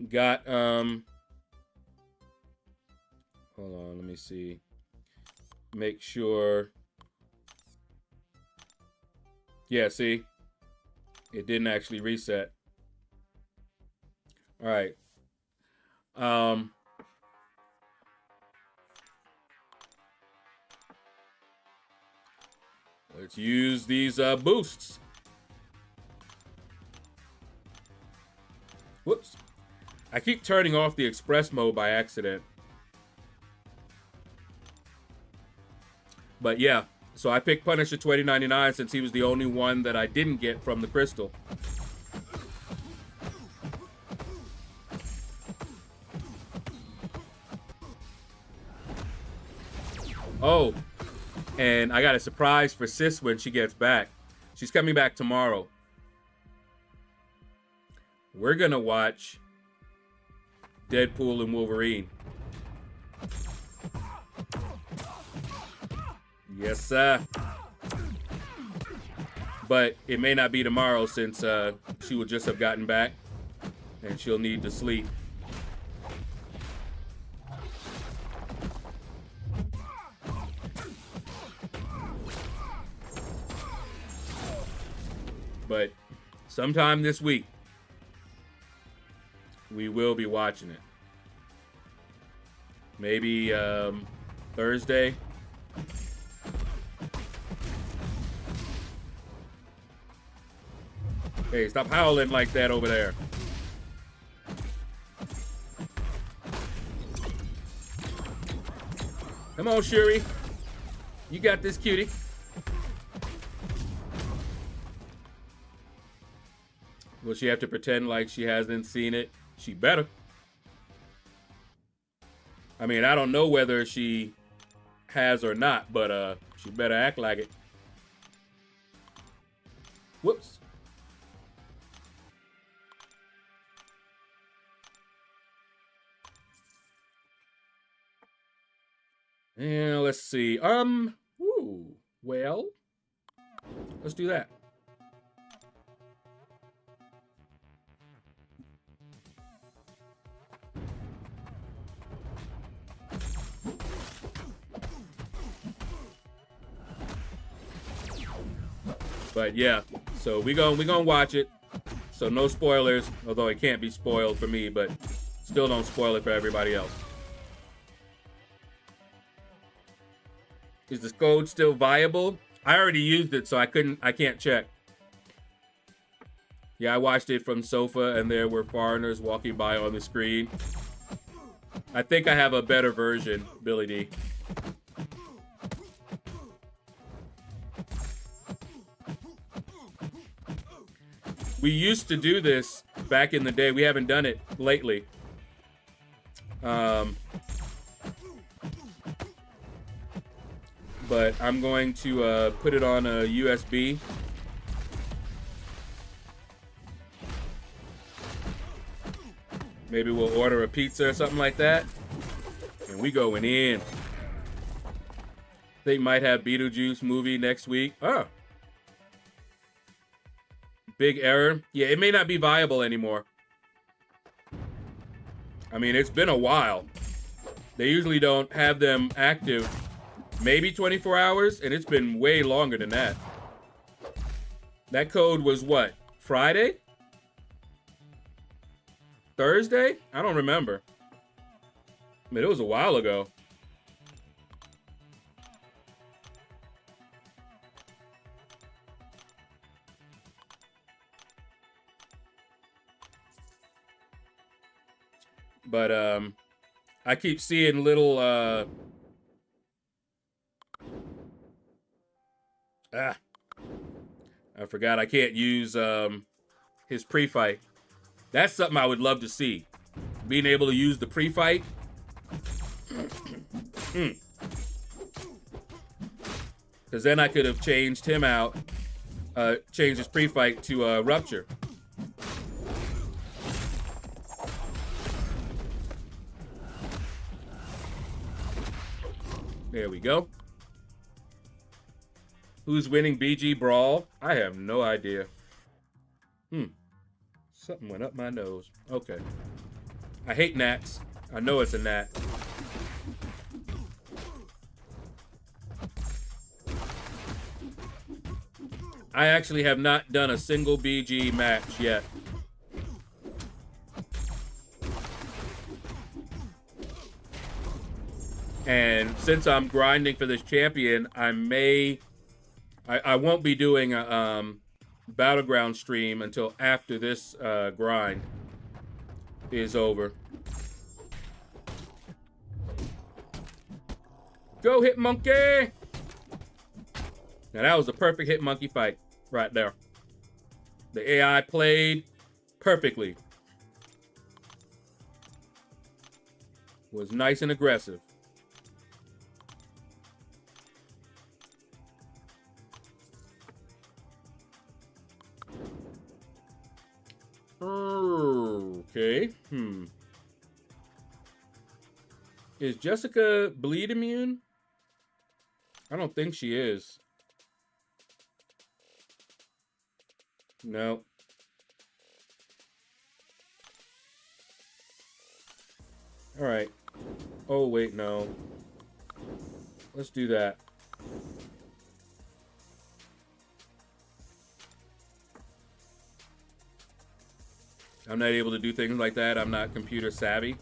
got hold on, let me see. Make sure. Yeah, see? It didn't actually reset. All right. Let's use these boosts. Whoops. I keep turning off the express mode by accident. But yeah, so I picked Punisher 2099 since he was the only one that I didn't get from the crystal. Oh, and I got a surprise for Sis when she gets back. She's coming back tomorrow. We're gonna watch Deadpool and Wolverine. Yes, sir. But it may not be tomorrow since she will just have gotten back and she'll need to sleep. But sometime this week, we will be watching it. Maybe Thursday. Hey, stop howling like that over there. Come on, Shuri. You got this, cutie. Will she have to pretend like she hasn't seen it? She better. I mean, I don't know whether she has or not, but she better act like it. Whoops. And let's see. Ooh, well, let's do that. But yeah, so we gonna watch it. So no spoilers, although it can't be spoiled for me, but still don't spoil it for everybody else. Is this code still viable? I already used it, so I can't check. Yeah, I watched it from sofa and there were foreigners walking by on the screen. I think I have a better version, Billy D. We used to do this back in the day. We haven't done it lately. But I'm going to put it on a USB. Maybe we'll order a pizza or something like that. And we going in. They might have Beetlejuice movie next week. Oh. Big error. Yeah, it may not be viable anymore. I mean, it's been a while. They usually don't have them active maybe 24 hours, and it's been way longer than that. That code was what? Friday? Thursday? I don't remember. I mean, it was a while ago. But I keep seeing little I forgot I can't use his pre-fight. That's something I would love to see. Being able to use the pre-fight. Because then I could have changed him out, changed his pre-fight to Rupture. There we go. Who's winning BG Brawl? I have no idea. Something went up my nose. Okay. I hate gnats. I know it's a gnat. I actually have not done a single BG match yet. And since I'm grinding for this champion, I won't be doing a Battleground stream until after this grind. is over. Go Hit Monkey! Now that was a perfect Hit Monkey fight right there. The AI played perfectly. Was nice and aggressive. Okay. Is Jessica bleed immune? I don't think she is. No. All right. Oh, wait, no. Let's do that. I'm not able to do things like that. I'm not computer savvy.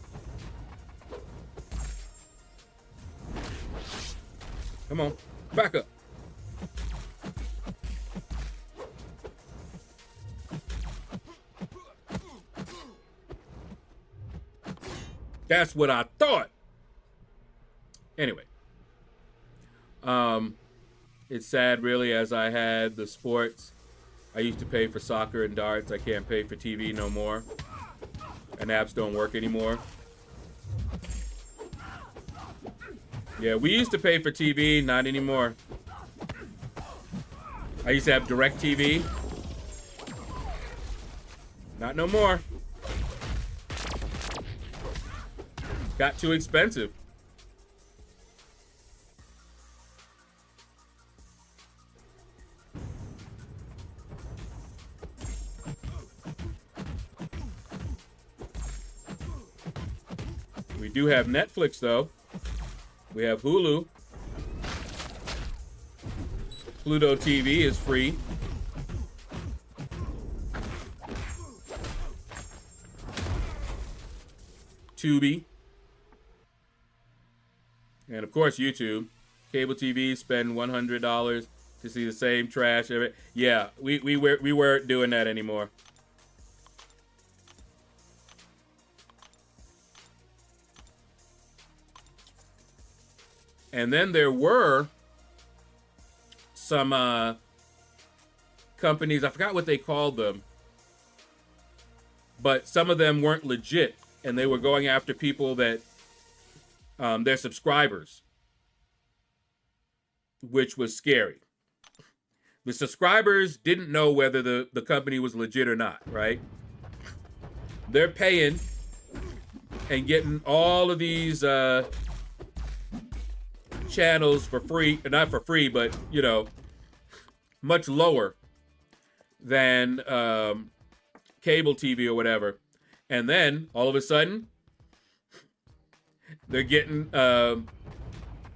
Come on. Back up. That's what I thought. Anyway. It's sad, really, as I had the sports. I used to pay for soccer and darts. I can't pay for TV no more. And apps don't work anymore. Yeah, we used to pay for TV, not anymore. I used to have DirecTV. Not no more. Got too expensive. We do have Netflix, though. We have Hulu. Pluto TV is free. Tubi. And of course, YouTube. Cable TV, spend $100 to see the same trash. Yeah, we weren't doing that anymore. And then there were some companies, I forgot what they called them, but some of them weren't legit, and they were going after people that, their subscribers, which was scary. The subscribers didn't know whether the company was legit or not, right? They're paying and getting all of these channels for free, not for free, but, you know, much lower than cable TV or whatever. And then all of a sudden they're getting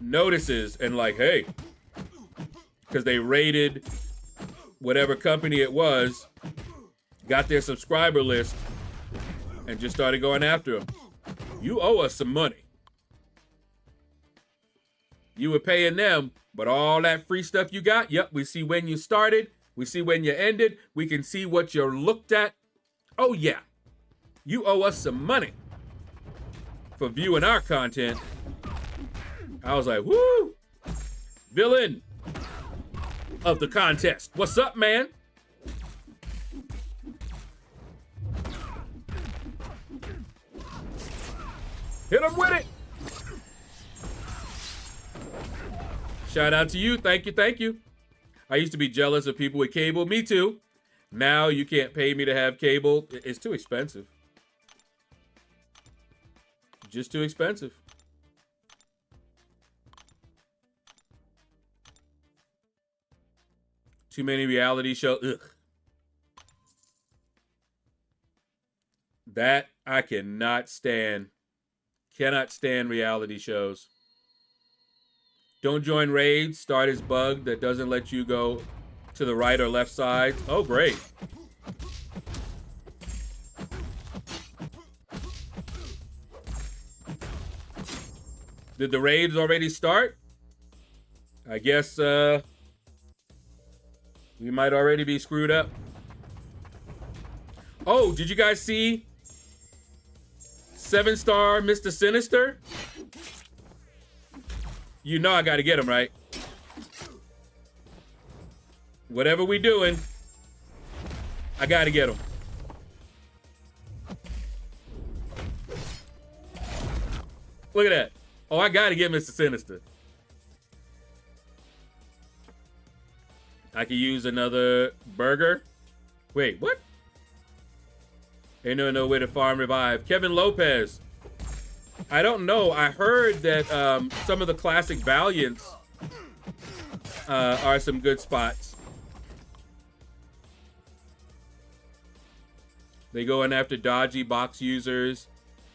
notices and like, hey, because they rated whatever company it was, got their subscriber list, and just started going after them. You owe us some money. You were paying them, but all that free stuff you got, yep, we see when you started, we see when you ended, we can see what you looked at. Oh yeah, you owe us some money for viewing our content. I was like, woo! Villain of the contest. What's up, man? Hit him with it! Shout out to you. Thank you, thank you. I used to be jealous of people with cable. Me too. Now you can't pay me to have cable. It's too expensive. Just too expensive. Too many reality shows. Ugh. That I cannot stand. Cannot stand reality shows. Don't join raids. Start is bugged that doesn't let you go to the right or left side. Oh, great. Did the raids already start? I guess we might already be screwed up. Oh, did you guys see 7-star Mr. Sinister. You know I gotta get him, right? Whatever we doing, I gotta get him. Look at that. Oh, I gotta get Mr. Sinister. I could use another burger. Wait, what? Ain't no way to farm revive. Kevin Lopez. I don't know. I heard that some of the classic Valiants are some good spots. They going after dodgy box users,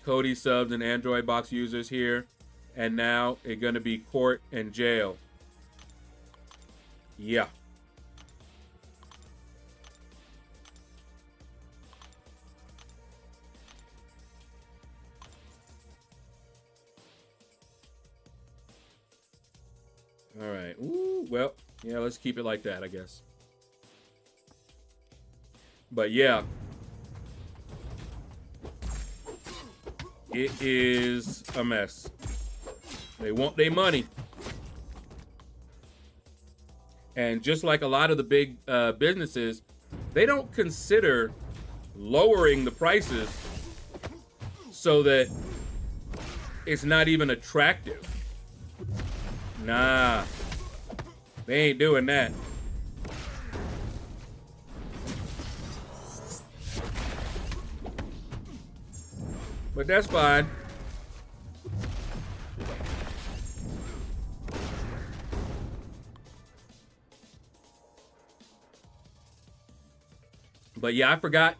Cody subs, and Android box users here. And now it's going to be court and jail. Yeah. All right. Ooh, well, yeah, let's keep it like that, I guess. But yeah. It is a mess. They want their money. And just like a lot of the big businesses, they don't consider lowering the prices so that it's not even attractive. Nah, they ain't doing that. But that's fine. But yeah, I forgot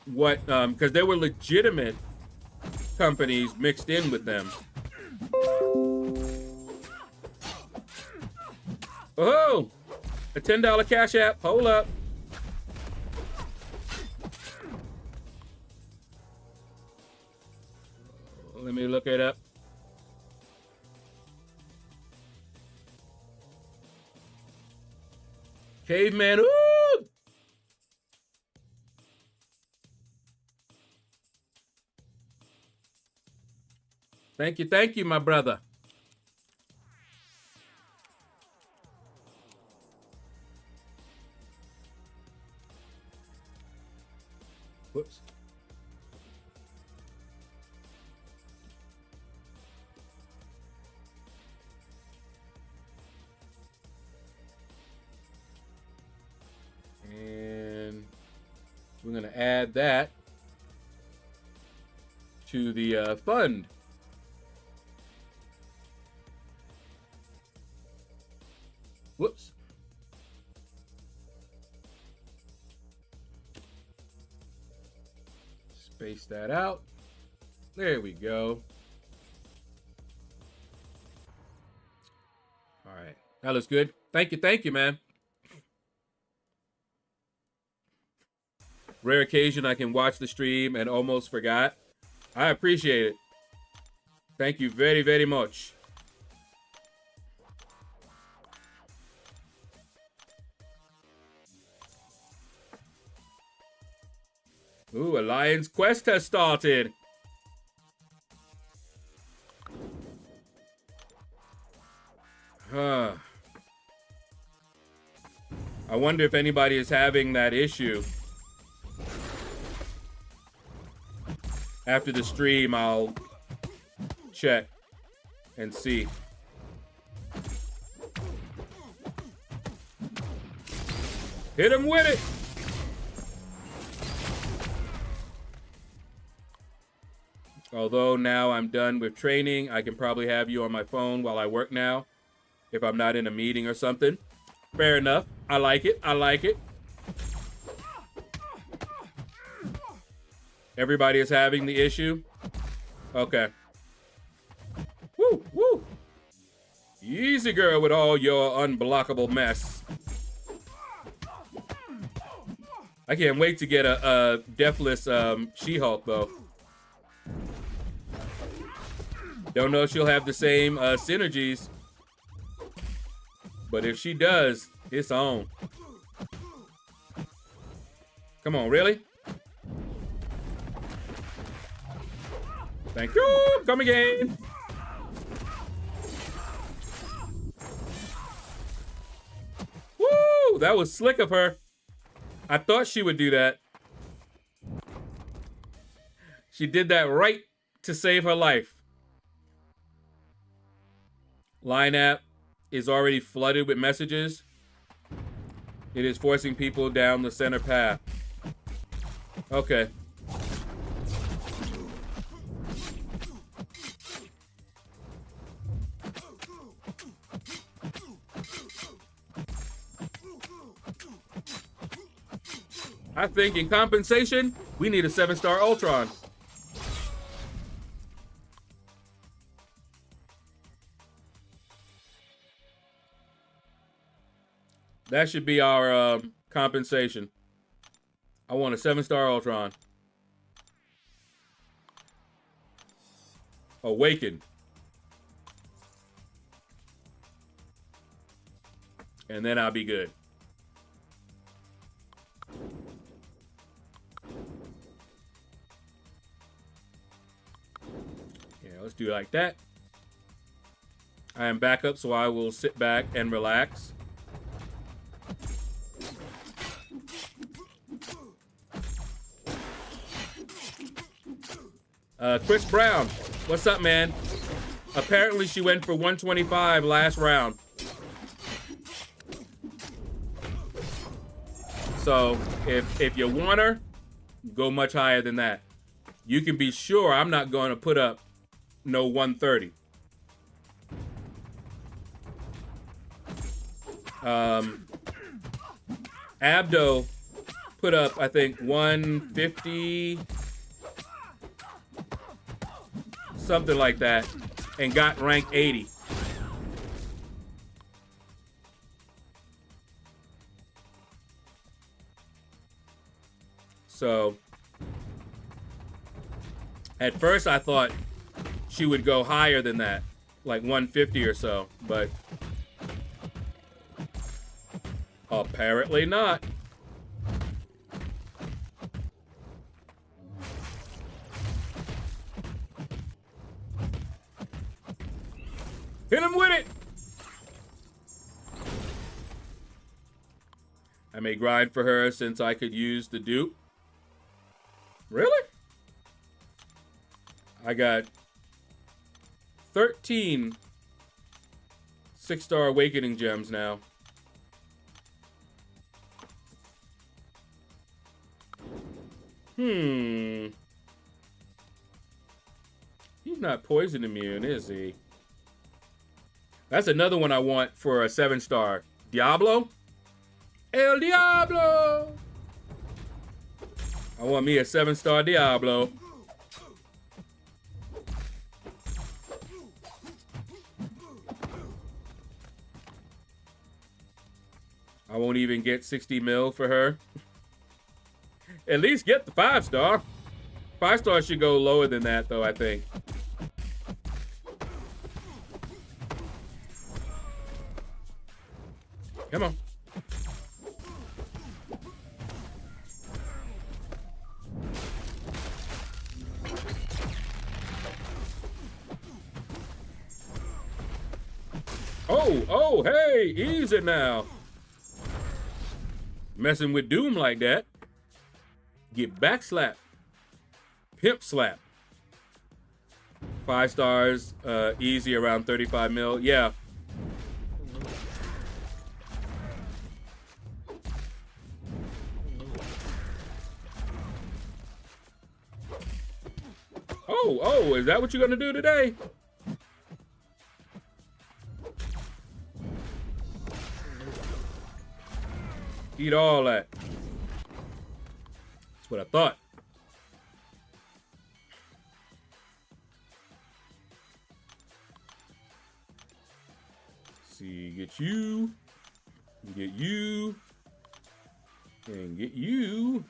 what, because there were legitimate companies mixed in with them. Oh, a $10 Cash App. Hold up. Let me look it up. Caveman. Ooh! Thank you, my brother. Whoops. And we're going to add that to the fund. Whoops. Space that out. There we go. All right. That looks good. Thank you, man. Rare occasion I can watch the stream and almost forgot. I appreciate it. Thank you very, very much. Ooh, Alliance Quest has started. I wonder if anybody is having that issue. After the stream, I'll check and see. Hit him with it. Although now I'm done with training, I can probably have you on my phone while I work now, if I'm not in a meeting or something. Fair enough. I like it. I like it. Everybody is having the issue? Okay. Woo, woo. Easy, girl, with all your unblockable mess. I can't wait to get a deathless She-Hulk, though. Don't know if she'll have the same synergies. But if she does, it's on. Come on, really? Thank you. Come again. Woo! That was slick of her. I thought she would do that. She did that right to save her life. Line app is already flooded with messages. It is forcing people down the center path. Okay. I think in compensation, we need a 7-star Ultron. That should be our compensation. I want a 7-star Ultron. Awaken. And then I'll be good. Yeah, let's do it like that. I am back up, so I will sit back and relax. Chris Brown, what's up, man? Apparently she went for 125 last round. So if you want her, go much higher than that. You can be sure I'm not going to put up no 130. Abdo put up, I think, 150, something like that, and got rank 80. So at first I thought she would go higher than that, like 150 or so, but apparently not. Hit him with it! I may grind for her since I could use the dupe. Really? I got 13 6-star awakening gems now. He's not poison immune, is he? That's another one I want for a 7-star. Diablo? El Diablo! I want me a 7-star Diablo. I won't even get 60 mil for her. At least get the 5-star. 5-star should go lower than that, though, I think. Come on. Oh, hey, easy now. Messing with Doom like that. Get back slap. Pimp slap. 5 stars, easy around 35 mil. Yeah. Oh, is that what you're gonna do today? Eat all that. That's what I thought. See, get you, and get you, and get you.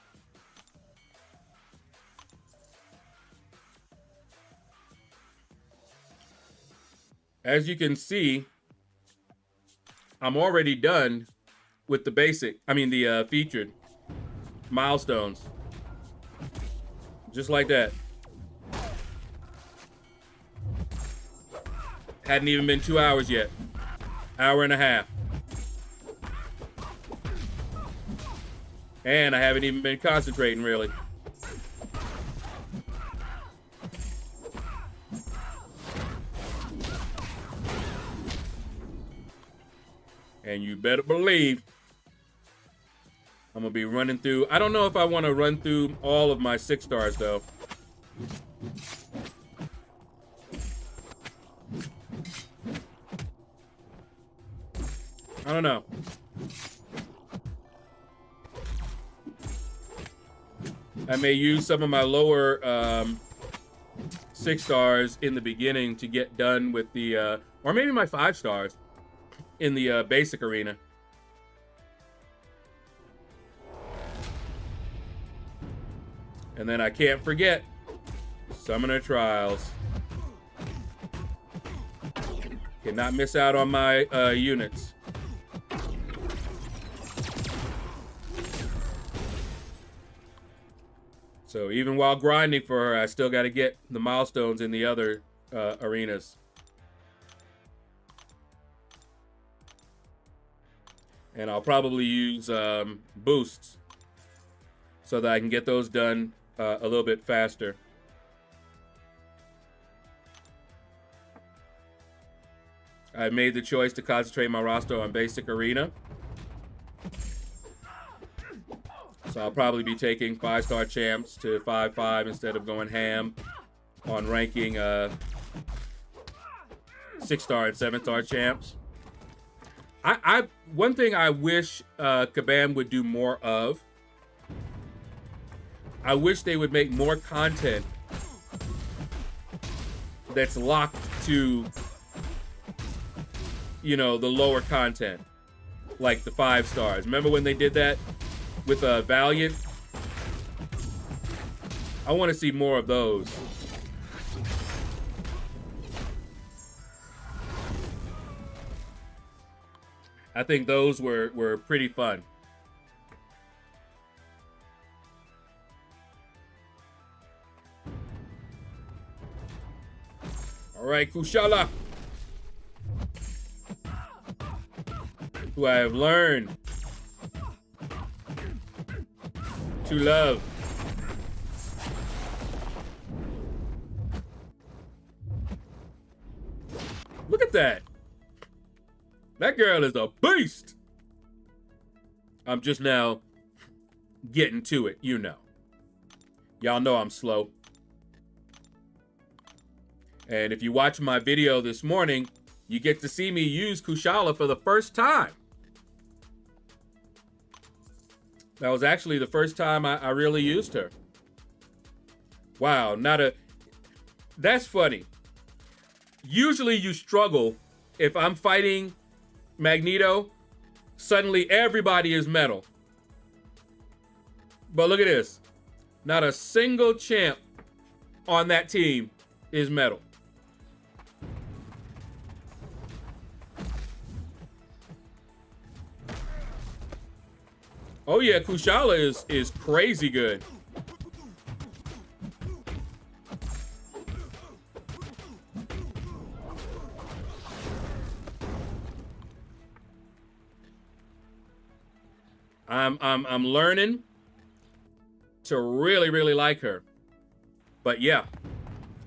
As you can see, I'm already done with the the featured milestones. Just like that. Hadn't even been 2 hours yet. Hour and a half. And I haven't even been concentrating, really. And you better believe I'm gonna be running through. I don't know if I want to run through all of my 6 stars though. I don't know. I may use some of my lower 6 stars in the beginning to get done with the, or maybe my 5 stars in the basic arena. And then I can't forget Summoner Trials. Cannot miss out on my units. So even while grinding for her, I still got to get the milestones in the other arenas. And I'll probably use boosts so that I can get those done a little bit faster. I made the choice to concentrate my roster on basic arena. So I'll probably be taking 5-star champs to 5-5 instead of going ham on ranking 6-star and 7-star champs. One thing I wish Kabam would do more of, I wish they would make more content that's locked to, you know, the lower content, like the 5 stars. Remember when they did that with Valiant? I want to see more of those. I think those were pretty fun. All right, Kushala, who I have learned to love. Look at that. That girl is a beast. I'm just now getting to it, you know. Y'all know I'm slow. And if you watch my video this morning, you get to see me use Kushala for the first time. That was actually the first time I really used her. Wow, that's funny. Usually you struggle if I'm fighting Magneto, suddenly everybody is metal. But look at this. Not a single champ on that team is metal. Oh yeah, Kushala is crazy good. I'm learning to really like her. But yeah.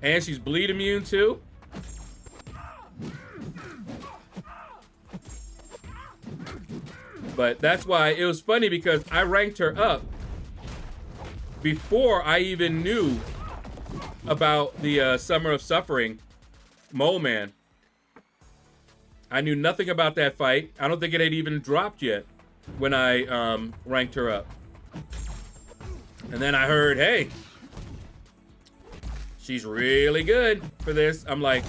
And she's bleed immune too. But that's why it was funny, because I ranked her up before I even knew about the Summer of Suffering Mole Man. I knew nothing about that fight. I don't think it had even dropped yet when I ranked her up. And then I heard, hey, she's really good for this. I'm like,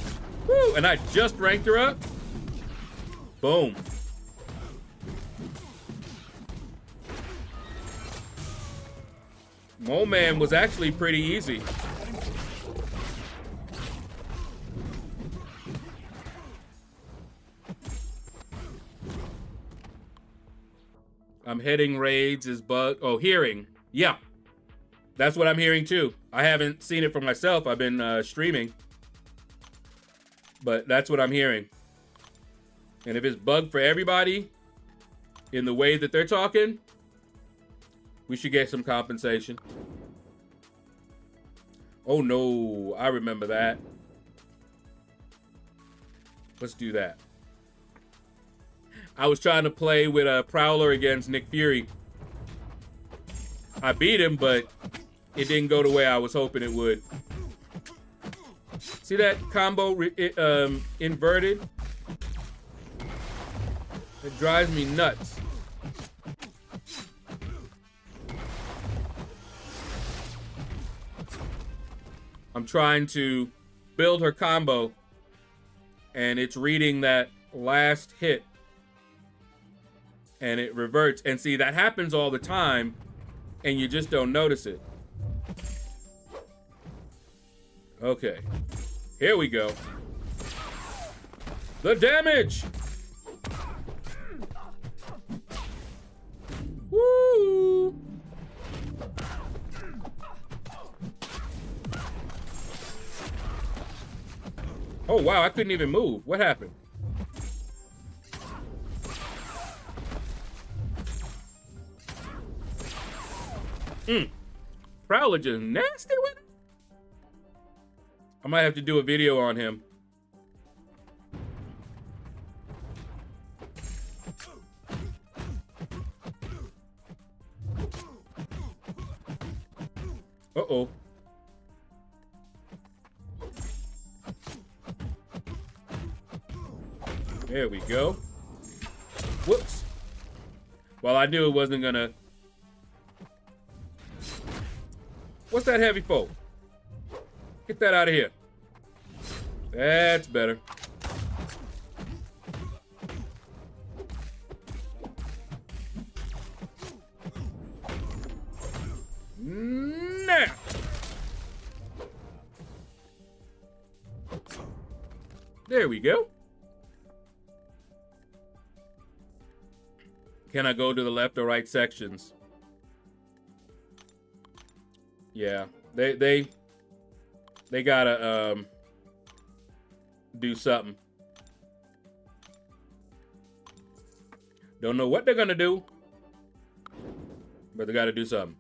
whoo, and I just ranked her up. Boom. Mole Man was actually pretty easy. I'm heading raids is bug. Oh, hearing. Yeah. That's what I'm hearing too. I haven't seen it for myself. I've been streaming. But that's what I'm hearing. And if it's bugged for everybody in the way that they're talking, we should get some compensation. Oh no, I remember that. Let's do that. I was trying to play with a Prowler against Nick Fury. I beat him, but it didn't go the way I was hoping it would. See that combo inverted? It drives me nuts. I'm trying to build her combo, and it's reading that last hit, and it reverts. And see, that happens all the time, and you just don't notice it. Okay, here we go. The damage! Woo! Oh wow, I couldn't even move. What happened? Prowler just nasty with it. I might have to do a video on him. Uh-oh. There we go. Whoops. Well, I knew it wasn't gonna... What's that heavy fold? Get that out of here. That's better. Now. There we go. Can I go to the left or right sections? Yeah, they gotta do something. Don't know what they're gonna do, but they gotta do something.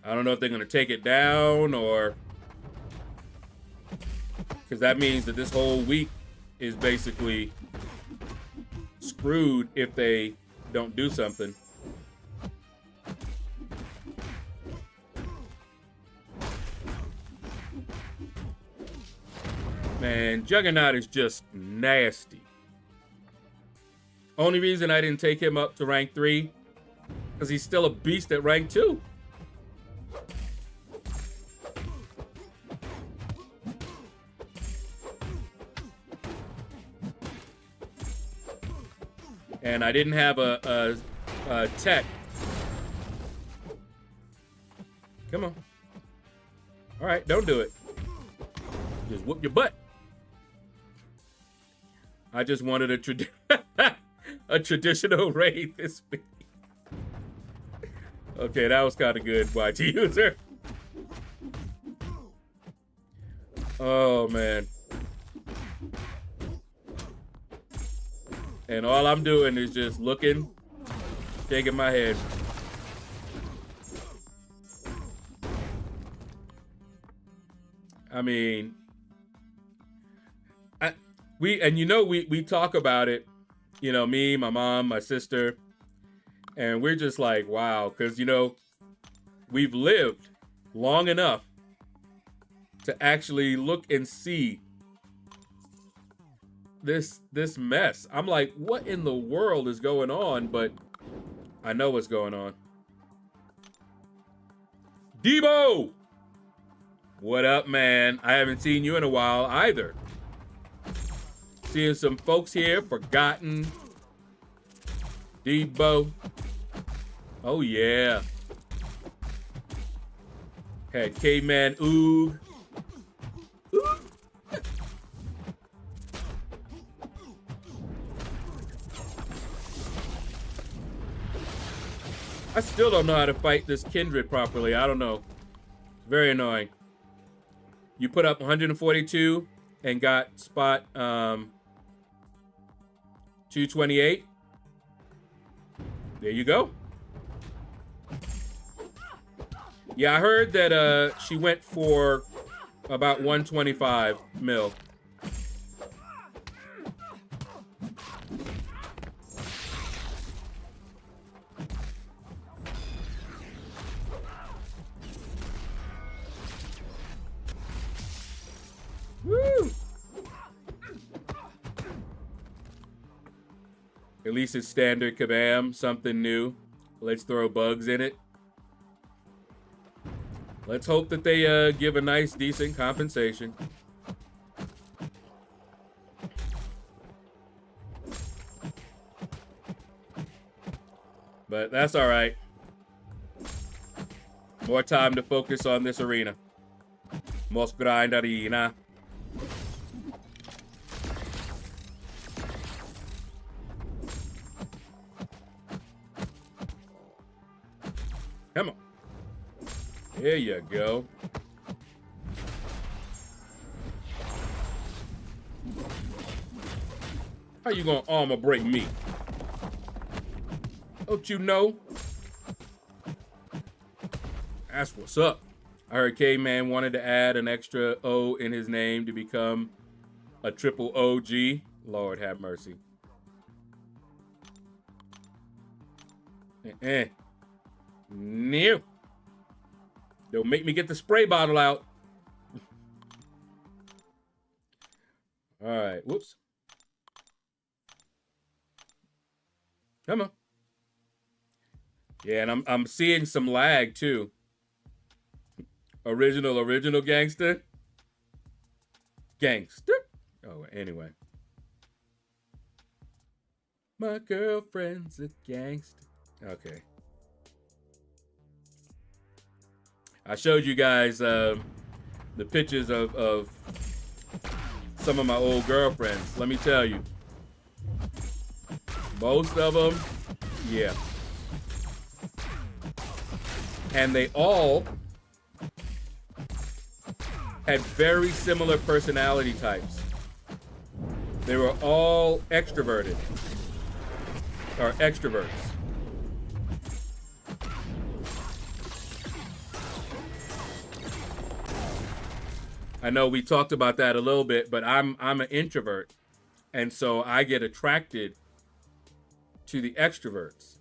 I don't know if they're gonna take it down or, because that means that this whole week is basically screwed if they don't do something. Man, Juggernaut is just nasty. Only reason I didn't take him up to rank 3, because he's still a beast at rank 2. And I didn't have a tech. Come on. All right, don't do it. Just whoop your butt. I just wanted a traditional raid this week. Okay, that was kind of good, YT user. Oh, man. And all I'm doing is just looking, shaking my head. I mean, we talk about it, you know, me, my mom, my sister, and we're just like, wow, because, you know, we've lived long enough to actually look and see this mess. I'm like, what in the world is going on? But I know what's going on. Debo! What up, man? I haven't seen you in a while either. Seeing some folks here, Forgotten. Debo. Oh, yeah. Had Caveman Oog. Oog. I still don't know how to fight this Kindred properly. I don't know. Very annoying. You put up 142 and got spot 228. There you go. Yeah, I heard that she went for about 125 mil. Woo! At least it's standard Kabam, something new. Let's throw bugs in it. Let's hope that they give a nice, decent compensation. But that's all right. More time to focus on this arena. Most grind arena. Come on. There you go. How you gonna armor break me? Don't you know? That's what's up. I heard K-Man wanted to add an extra O in his name to become a triple OG. Lord have mercy. No. Don't make me get the spray bottle out. All right. Whoops. Come on. Yeah, and I'm seeing some lag too. Original gangster. Gangster. Oh, anyway. My girlfriend's a gangster. Okay. I showed you guys the pictures of some of my old girlfriends. Let me tell you. Most of them, yeah. And they all had very similar personality types. They were all extroverted. Or extroverts. I know we talked about that a little bit, but I'm an introvert. And so I get attracted to the extroverts.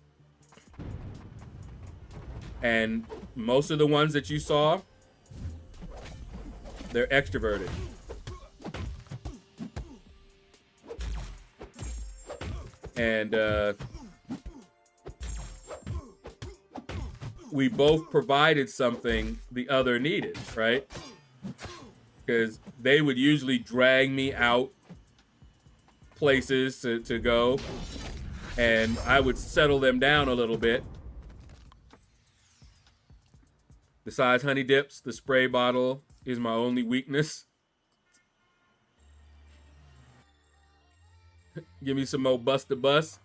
And most of the ones that you saw, they're extroverted. And we both provided something the other needed, right? Because they would usually drag me out places to go, and I would settle them down a little bit. Besides honey dips, the spray bottle is my only weakness. Give me some more bust to bust.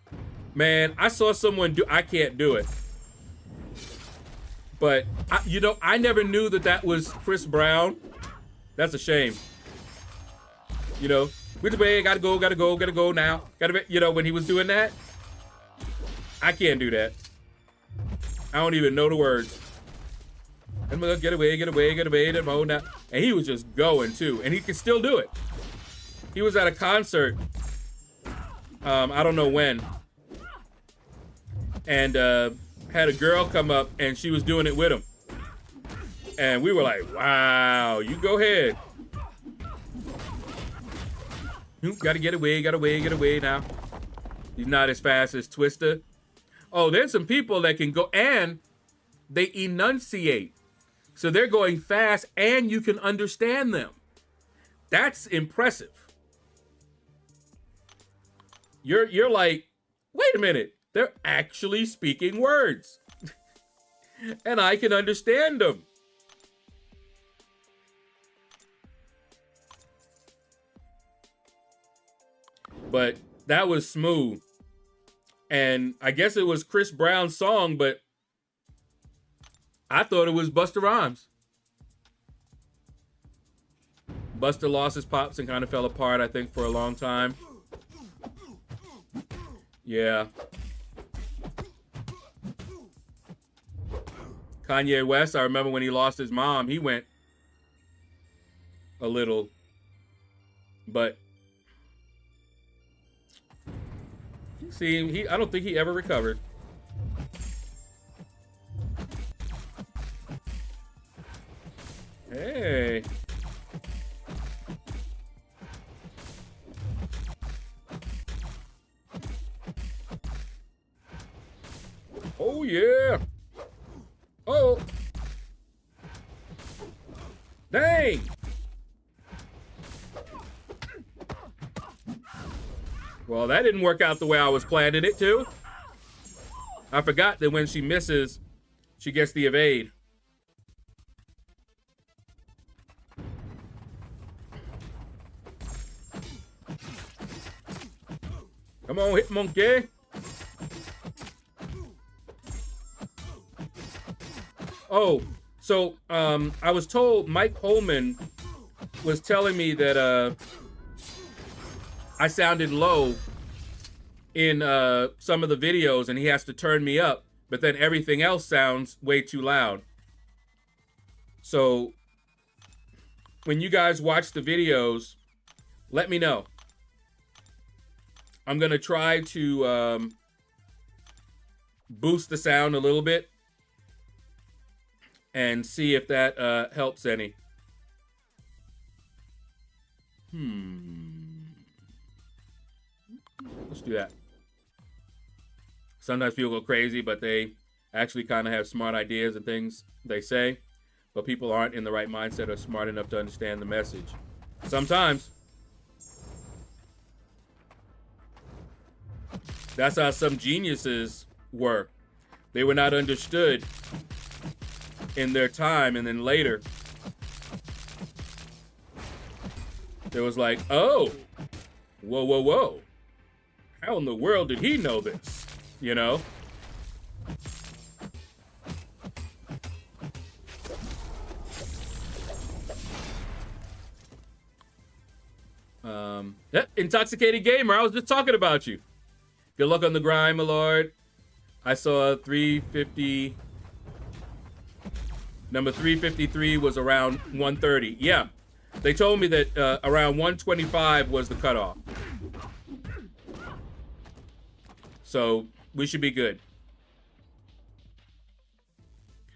Man, I saw someone do, I can't do it. But, I never knew that was Chris Brown. That's a shame. With the way, gotta go now. When he was doing that, I can't do that. I don't even know the words. I'm gonna get away, now. And he was just going too, and he can still do it. He was at a concert, I don't know when, and had a girl come up, and she was doing it with him. And we were like, wow, you go ahead. Gotta get away now. He's not as fast as Twister. Oh, there's some people that can go, and they enunciate. So they're going fast, and you can understand them. That's impressive. You're like, wait a minute, they're actually speaking words. And I can understand them. But that was smooth. And I guess it was Chris Brown's song, but I thought it was Busta Rhymes. Buster lost his pops and kind of fell apart, I think, for a long time. Yeah. Kanye West, I remember when he lost his mom, he went a little, but see, I don't think he ever recovered. Hey. Oh, yeah. Oh. Dang. Well, that didn't work out the way I was planning it to. I forgot that when she misses, she gets the evade. Come on, hit monkey. Oh, so I was told Mike Holman was telling me that I sounded low in some of the videos and he has to turn me up, but then everything else sounds way too loud. So when you guys watch the videos, let me know. I'm gonna try to boost the sound a little bit and see if that helps any. Let's do that. Sometimes people go crazy, but they actually kind of have smart ideas and things they say, but people aren't in the right mindset or smart enough to understand the message. Sometimes. That's how some geniuses were. They were not understood in their time, and then later there was like, oh, whoa, whoa, whoa. How in the world did he know this? You know? Intoxicated Gamer, I was just talking about you. Good luck on the grind, my lord. I saw 350. Number 353 was around 130. Yeah, they told me that around 125 was the cutoff. So we should be good.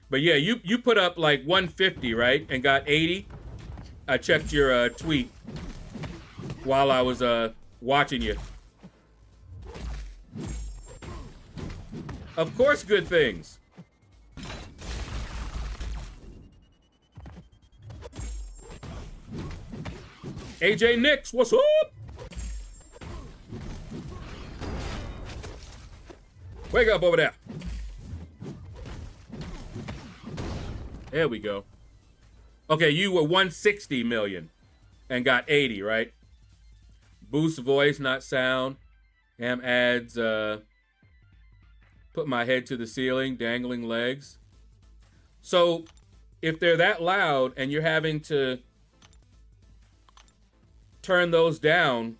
But yeah, you put up like 150, right? And got 80. I checked your tweet while I was watching you. Of course, good things. AJ Nix, what's up? Wake up over there. There we go. Okay, you were 160 million and got 80, right? Boost voice, not sound. Ham ads, put my head to the ceiling, dangling legs. So if they're that loud and you're having to turn those down,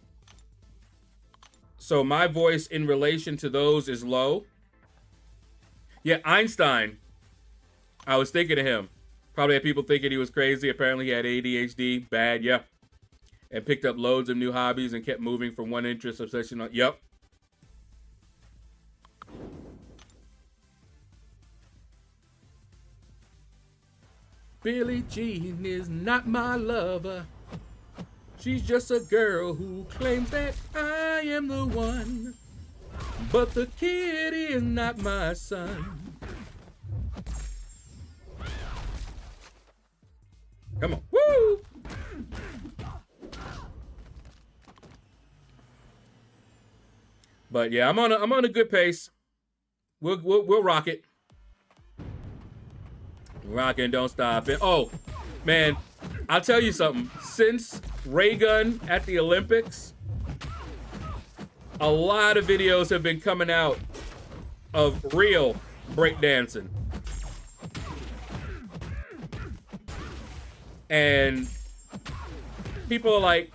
so my voice in relation to those is low. Yeah, Einstein, I was thinking of him. Probably had people thinking he was crazy. Apparently he had ADHD, bad, yeah. And picked up loads of new hobbies and kept moving from one interest obsession on, yep. Billie Jean is not my lover. She's just a girl who claims that I am the one. But the kid is not my son. Come on. Woo! But yeah, I'm on a good pace. We'll rock it. Rock and don't stop it. Oh, man, I'll tell you something. Since Ray Gun at the Olympics, a lot of videos have been coming out of real breakdancing. And people are like,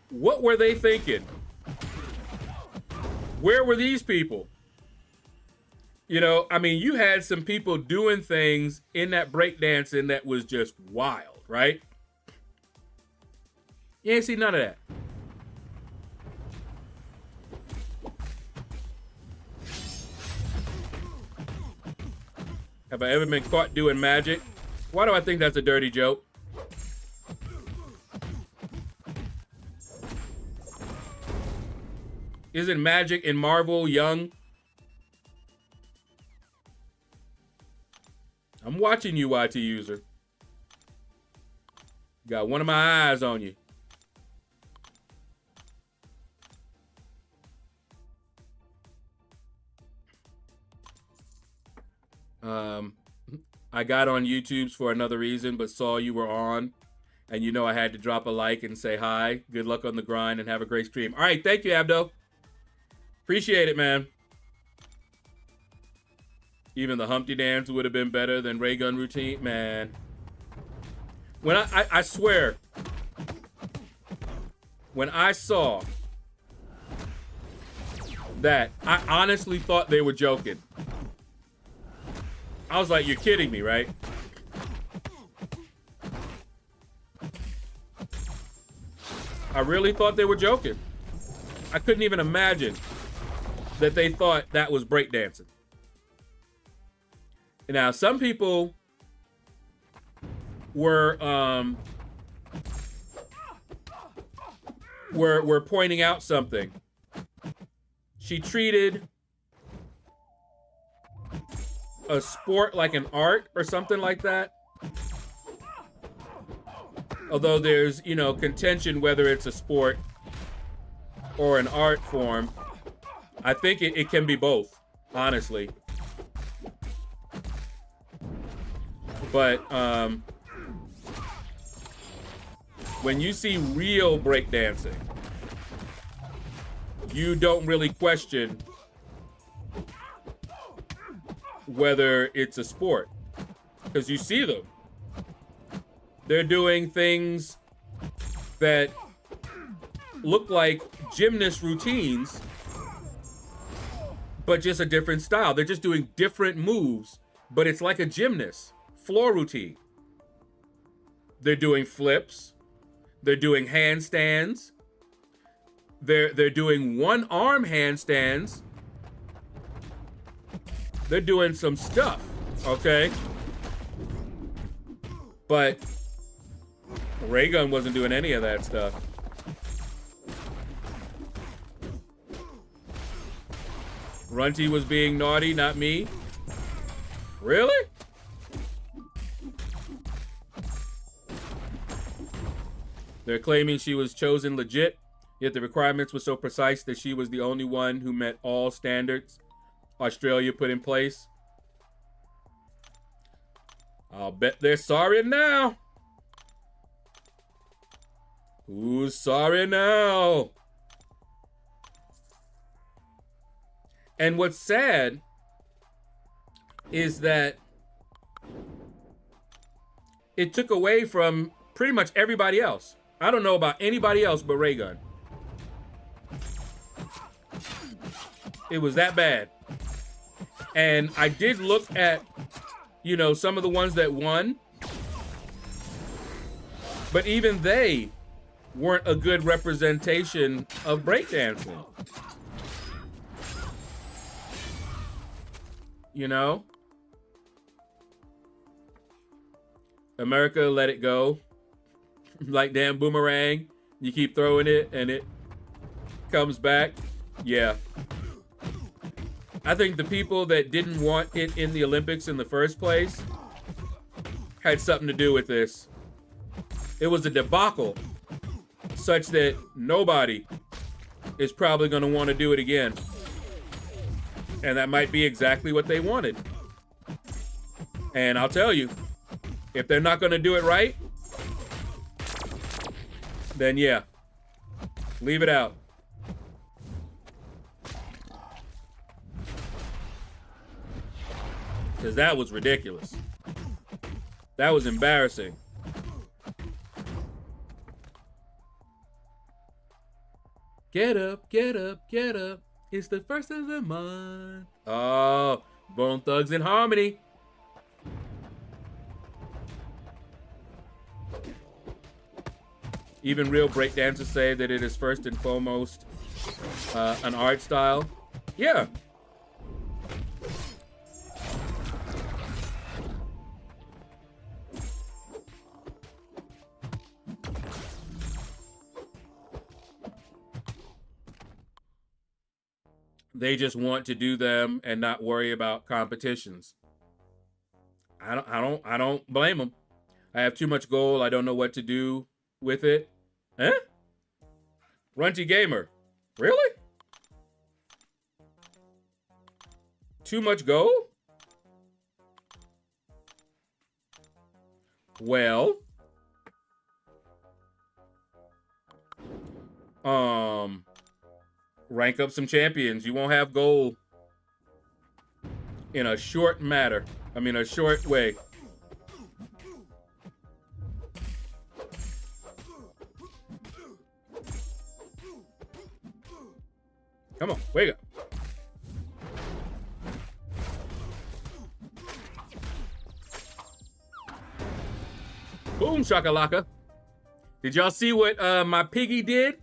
what were they thinking? Where were these people? You know, I mean, you had some people doing things in that breakdancing that was just wild, right? You ain't see none of that. Have I ever been caught doing magic? Why do I think that's a dirty joke? Isn't Magic in Marvel young? I'm watching you, YT user. Got one of my eyes on you. I got on YouTube's for another reason, but saw you were on. And you know I had to drop a like and say hi. Good luck on the grind and have a great stream. All right, thank you, Abdo. Appreciate it, man. Even the Humpty dance would have been better than ray gun routine, man. When I swear, when I saw that, I honestly thought they were joking. I was like, you're kidding me, right? I really thought they were joking. I couldn't even imagine that they thought that was breakdancing. Now, some people were pointing out something. She treated a sport like an art or something like that. Although there's, you know, contention whether it's a sport or an art form. I think it can be both, honestly. But when you see real breakdancing, you don't really question whether it's a sport, because you see them. They're doing things that look like gymnast routines, but just a different style. They're just doing different moves, but it's like a gymnast floor routine. They're doing flips. They're doing handstands. They're doing one-arm handstands. They're doing some stuff, okay? But Raygun wasn't doing any of that stuff. Runty was being naughty, not me. Really? They're claiming she was chosen legit, yet the requirements were so precise that she was the only one who met all standards Australia put in place. I'll bet they're sorry now. Who's sorry now? And what's sad is that it took away from pretty much everybody else. I don't know about anybody else but Raygun. It was that bad. And I did look at, you know, some of the ones that won, but even they weren't a good representation of breakdancing. You know? America let it go. Like damn boomerang. You keep throwing it and it comes back. Yeah. I think the people that didn't want it in the Olympics in the first place had something to do with this. It was a debacle such that nobody is probably going to want to do it again. And that might be exactly what they wanted. And I'll tell you, if they're not going to do it right, then yeah, leave it out. Because that was ridiculous. That was embarrassing. Get up, get up, get up. It's the first of the month. Oh, Bone Thugs in Harmony. Even real breakdancers say that it is first and foremost an art style. Yeah. They just want to do them and not worry about competitions. I don't blame them. I have too much gold. I don't know what to do with it. Huh? Runty Gamer. Really? Too much gold? Well. Rank up some champions. You won't have gold in a short matter. I mean, a short way. Come on, wake up. Boom shakalaka. Did y'all see what my piggy did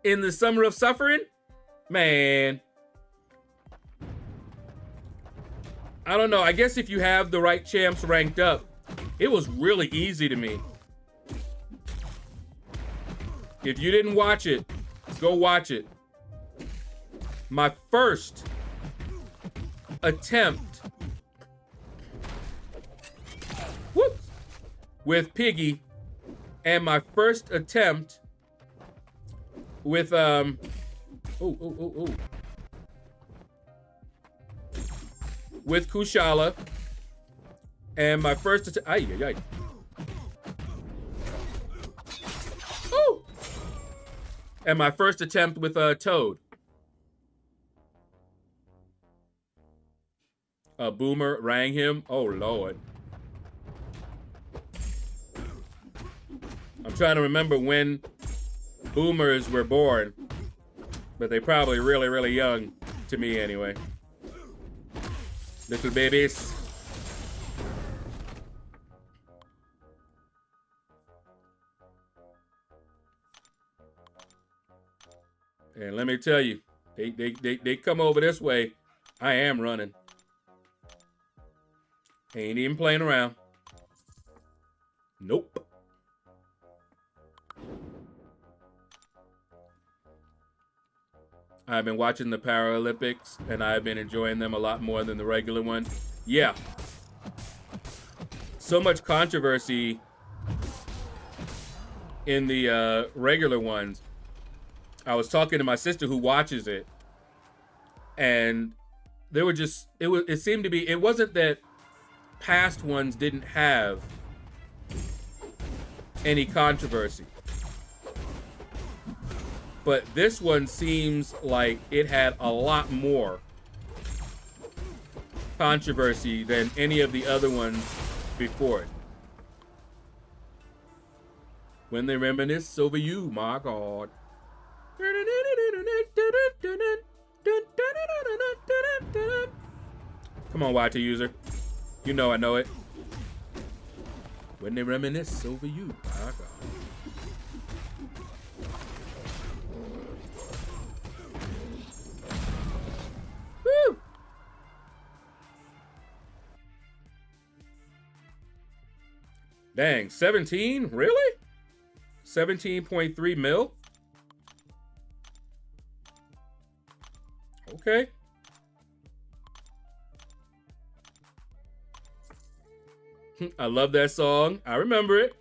in the Summer of Suffering? Man. I don't know. I guess if you have the right champs ranked up, it was really easy to me. If you didn't watch it, go watch it. My first attempt with Piggy and my first attempt with with Kushala and my first attempt and my first attempt with Toad. A Boomer rang him. Oh Lord. I'm trying to remember when Boomers were born, but they probably really, really young to me anyway. Little babies. And let me tell you, they come over this way, I am running. Ain't even playing around. Nope. I've been watching the Paralympics, and I've been enjoying them a lot more than the regular one. Yeah. So much controversy in the regular ones. I was talking to my sister who watches it, and they were just, it seemed to be, it wasn't that past ones didn't have any controversy, but this one seems like it had a lot more controversy than any of the other ones before it. When they reminisce over you, my God. Come on, YT user. You know I know it. When they reminisce over you, my God. Woo! Dang, 17? Really? 17.3 mil? Okay. I love that song. I remember it.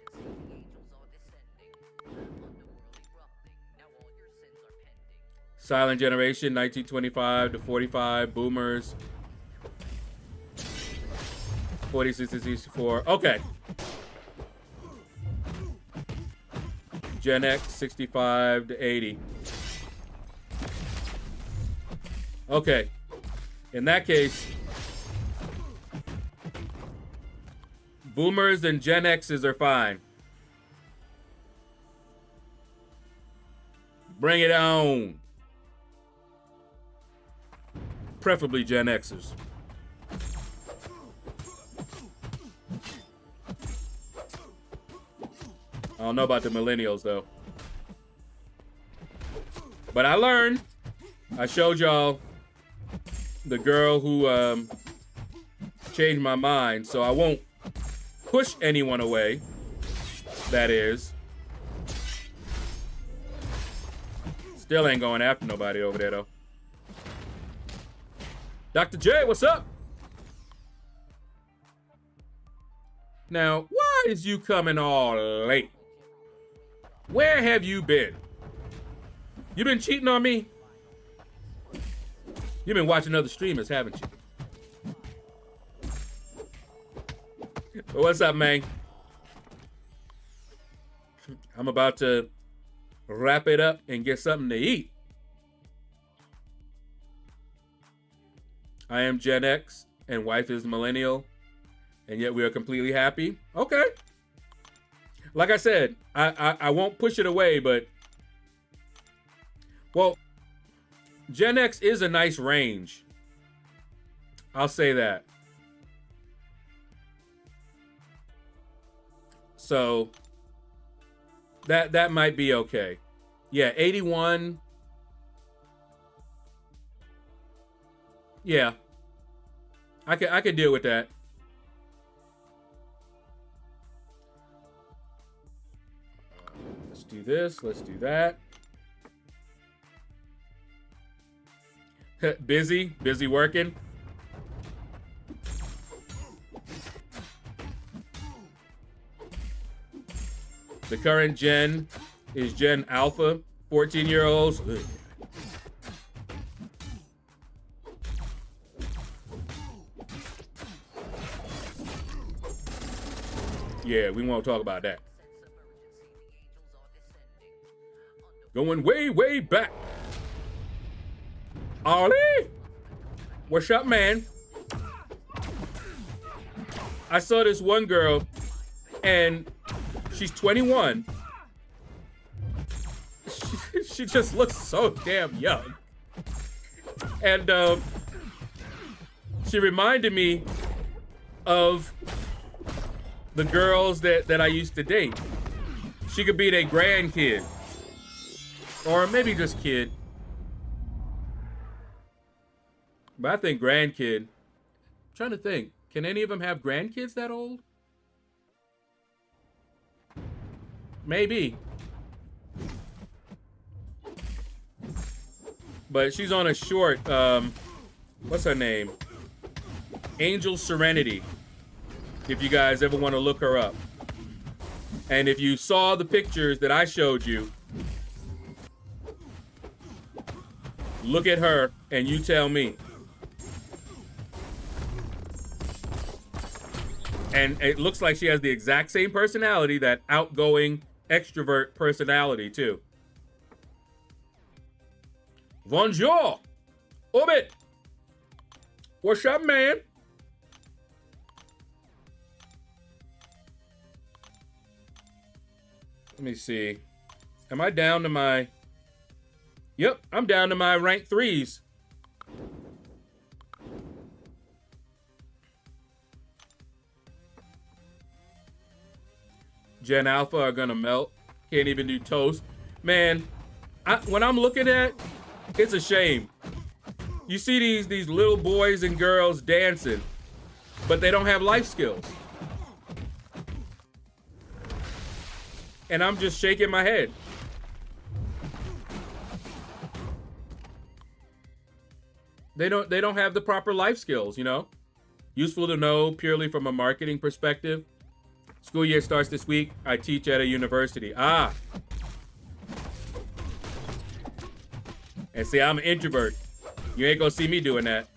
Silent Generation, 1925 to 45. Boomers. 46 to 64. Okay. Gen X, 65 to 80. Okay. In that case, Boomers and Gen X's are fine. Bring it on. Preferably Gen Xers. I don't know about the millennials, though. But I learned. I showed y'all the girl who changed my mind, so I won't push anyone away. That is. Still ain't going after nobody over there, though. Dr. J, what's up? Now, why is you coming all late? Where have you been? You been cheating on me? You've been watching other streamers, haven't you? But what's up, man? I'm about to wrap it up and get something to eat. I am Gen X and wife is millennial, and yet we are completely happy. Okay. Like I said, I won't push it away, but well, Gen X is a nice range. I'll say that. So that might be okay. Yeah, 81. Yeah. I could deal with that. Let's do this, let's do that. Busy working. The current gen is Gen Alpha, 14-year-olds. Yeah, we won't talk about that. Going way, way back. Ollie, what's up, man? I saw this one girl, and she's 21. She just looks so damn young. And she reminded me of the girls that I used to date. She could be their grandkid. Or maybe just kid. But I think grandkid. I'm trying to think. Can any of them have grandkids that old? Maybe. But she's on a short, what's her name? Angel Serenity. If you guys ever want to look her up. And if you saw the pictures that I showed you, look at her and you tell me. And it looks like she has the exact same personality, that outgoing extrovert personality too. Bonjour, Obit. What's up, man? Let me see. Am I down to my... Yep, I'm down to my rank 3s. Gen Alpha are gonna melt. Can't even do toast. Man, when I'm looking at, it's a shame. You see these little boys and girls dancing, but they don't have life skills. And I'm just shaking my head. They don't have the proper life skills, you know? Useful to know purely from a marketing perspective. School year starts this week. I teach at a university. Ah. And see, I'm an introvert. You ain't gonna see me doing that.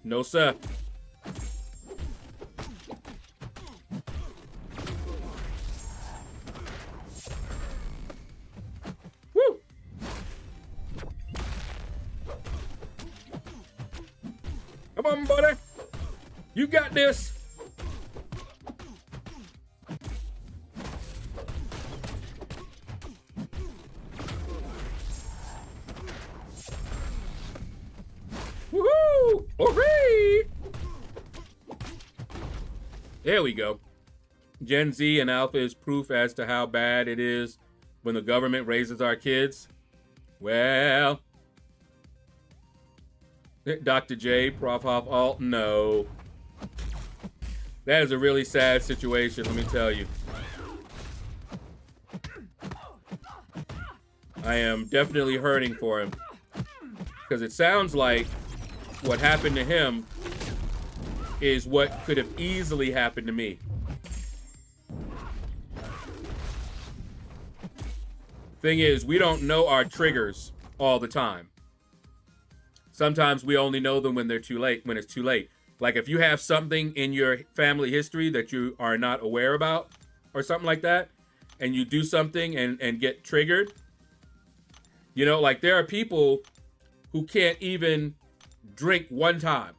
No, sir. Woo. Come on, buddy. You got this. There we go. Gen Z and Alpha is proof as to how bad it is when the government raises our kids. Well, Dr. J, Prof. Hoff, Alt, no. That is a really sad situation, let me tell you. I am definitely hurting for him. Because it sounds like what happened to him is what could have easily happened to me. Thing is, we don't know our triggers all the time. Sometimes we only know them when they're too late, when it's too late. Like if you have something in your family history that you are not aware about or something like that, and you do something and get triggered, you know, like there are people who can't even drink one time.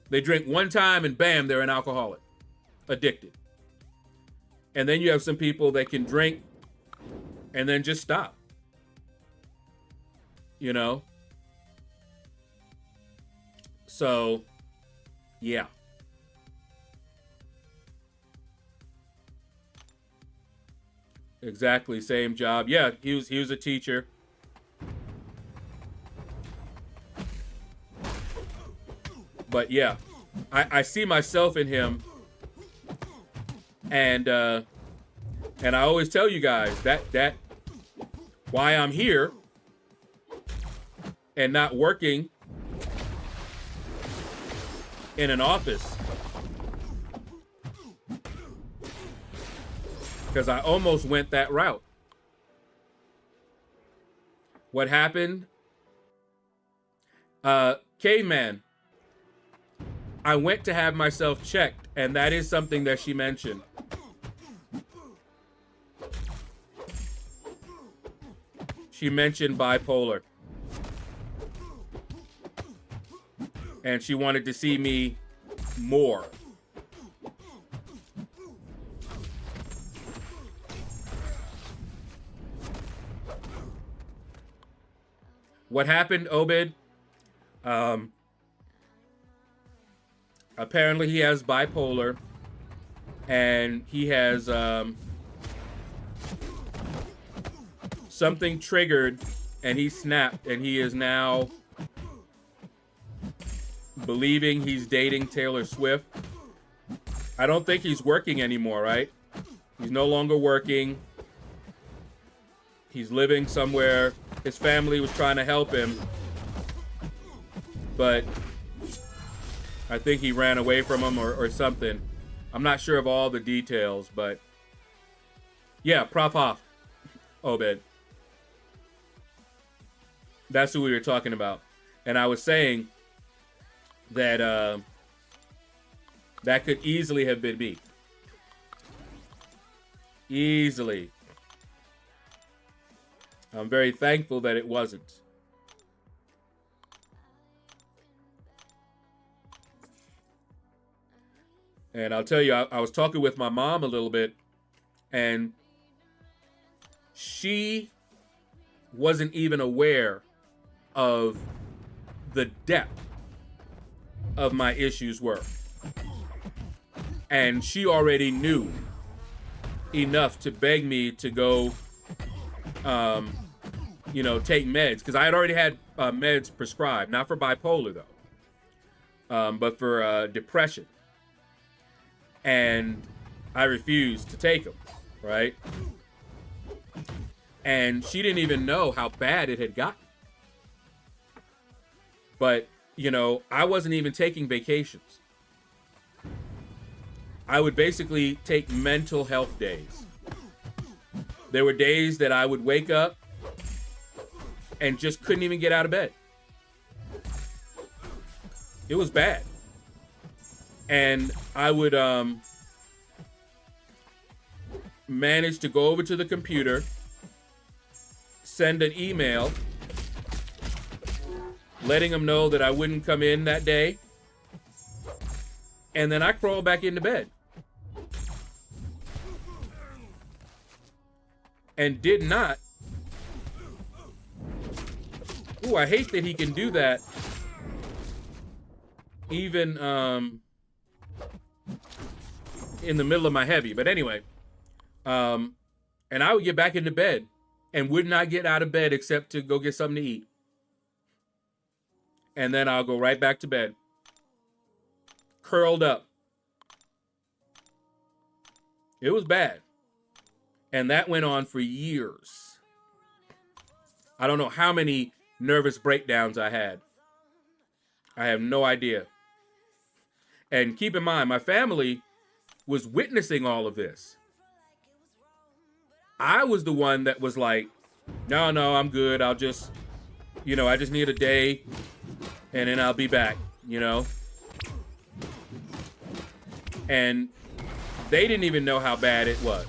They drink one time and bam, they're an alcoholic, addicted. And then you have some people that can drink and then just stop, you know? So, yeah. Exactly, same job. Yeah, he was a teacher. But yeah, I see myself in him, and I always tell you guys that why I'm here and not working in an office, because I almost went that route. What happened? Caveman, I went to have myself checked, and that is something that she mentioned. She mentioned bipolar. And she wanted to see me more. What happened, Obed? Apparently he has bipolar, and he has something triggered, and he snapped, and he is now believing he's dating Taylor Swift. I don't think he's working anymore, right? He's no longer working. He's living somewhere. His family was trying to help him, but I think he ran away from him or something. I'm not sure of all the details, but yeah, Prof. Hoff, Obed. That's who we were talking about. And I was saying that that could easily have been me. Easily. I'm very thankful that it wasn't. And I'll tell you, I was talking with my mom a little bit, and she wasn't even aware of the depth of my issues were. And she already knew enough to beg me to go, you know, take meds. Because I had already had meds prescribed, not for bipolar though, but for depression. And I refused to take them, right? And she didn't even know how bad it had gotten. But, you know, I wasn't even taking vacations. I would basically take mental health days. There were days that I would wake up and just couldn't even get out of bed. It was bad. And I would manage to go over to the computer, send an email letting them know that I wouldn't come in that day, and then I crawl back into bed. And did not. Ooh, I hate that he can do that. Even in the middle of my heavy. But anyway, and I would get back into bed and would not get out of bed except to go get something to eat. And then I'll go right back to bed, curled up. It was bad. And that went on for years. I don't know how many nervous breakdowns I had. I have no idea. And keep in mind, my family was witnessing all of this. I was the one that was like, no, I'm good. I'll just, I just need a day and then I'll be back, And they didn't even know how bad it was.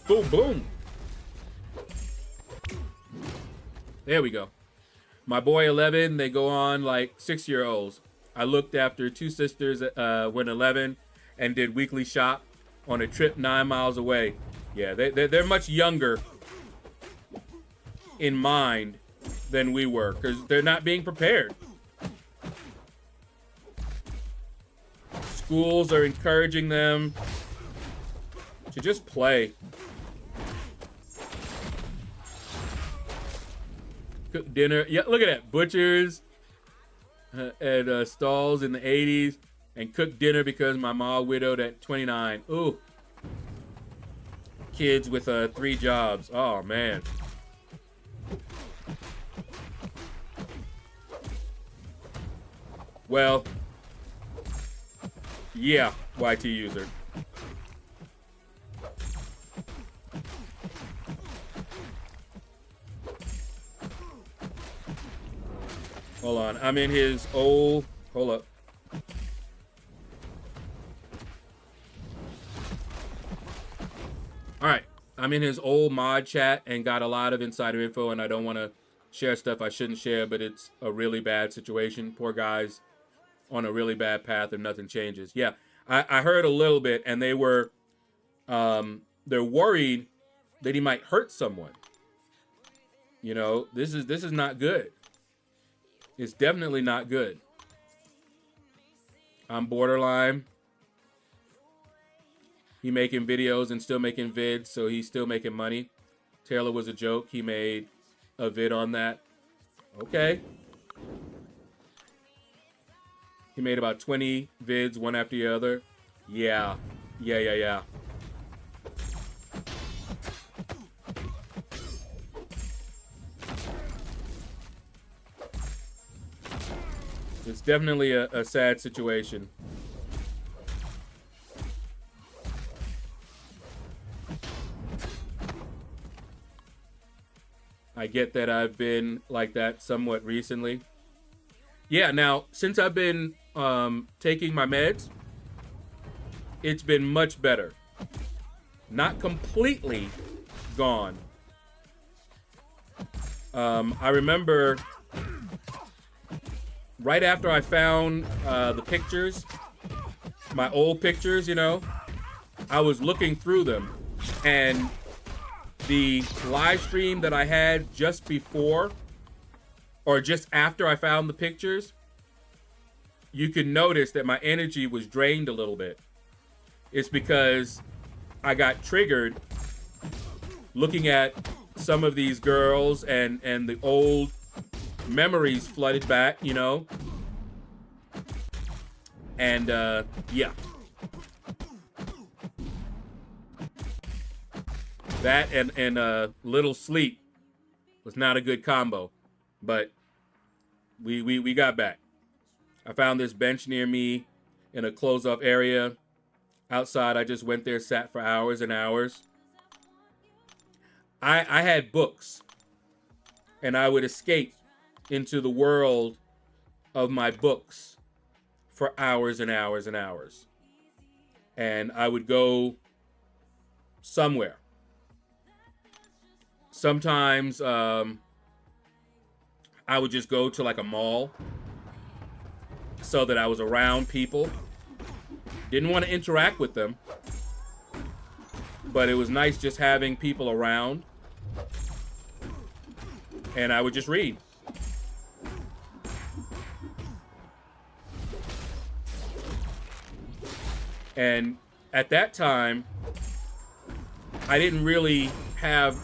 Boom, boom. There we go. My boy 11, they go on like 6-year-olds. I looked after 2 sisters when 11 and did weekly shop on a trip 9 miles away. Yeah, they're much younger in mind than we were because they're not being prepared. Schools are encouraging them to just play. Cook dinner. Yeah, look at that. Butchers at stalls in the 80s and cook dinner because my mom widowed at 29. Ooh. Kids with 3 jobs. Oh, man. Well, yeah, YT user. Hold on, I'm in his old, hold up. All right, I'm in his old mod chat and got a lot of insider info, and I don't want to share stuff I shouldn't share, but it's a really bad situation. Poor guy's on a really bad path and nothing changes. Yeah, I heard a little bit, and they were, they're worried that he might hurt someone. This is not good. It's definitely not good. I'm borderline. He making videos and still making vids, so he's still making money. Taylor was a joke. He made a vid on that. Okay. He made about 20 vids, one after the other. Yeah. It's definitely a sad situation. I get that I've been like that somewhat recently. Yeah, now, since I've been taking my meds, it's been much better. Not completely gone. I remember right after I found the pictures, my old pictures, I was looking through them, and the live stream that I had just before or just after I found the pictures, you could notice that my energy was drained a little bit. It's because I got triggered looking at some of these girls and the old memories flooded back, and yeah, that and little sleep was not a good combo, but we got back. I found this bench near me in a closed off area outside. I just went there, sat for hours and hours. I had books, and I would escape into the world of my books for hours and hours and hours. And I would go somewhere. Sometimes I would just go to like a mall so that I was around people. Didn't want to interact with them, but it was nice just having people around. and I would just read. And at that time, I didn't really have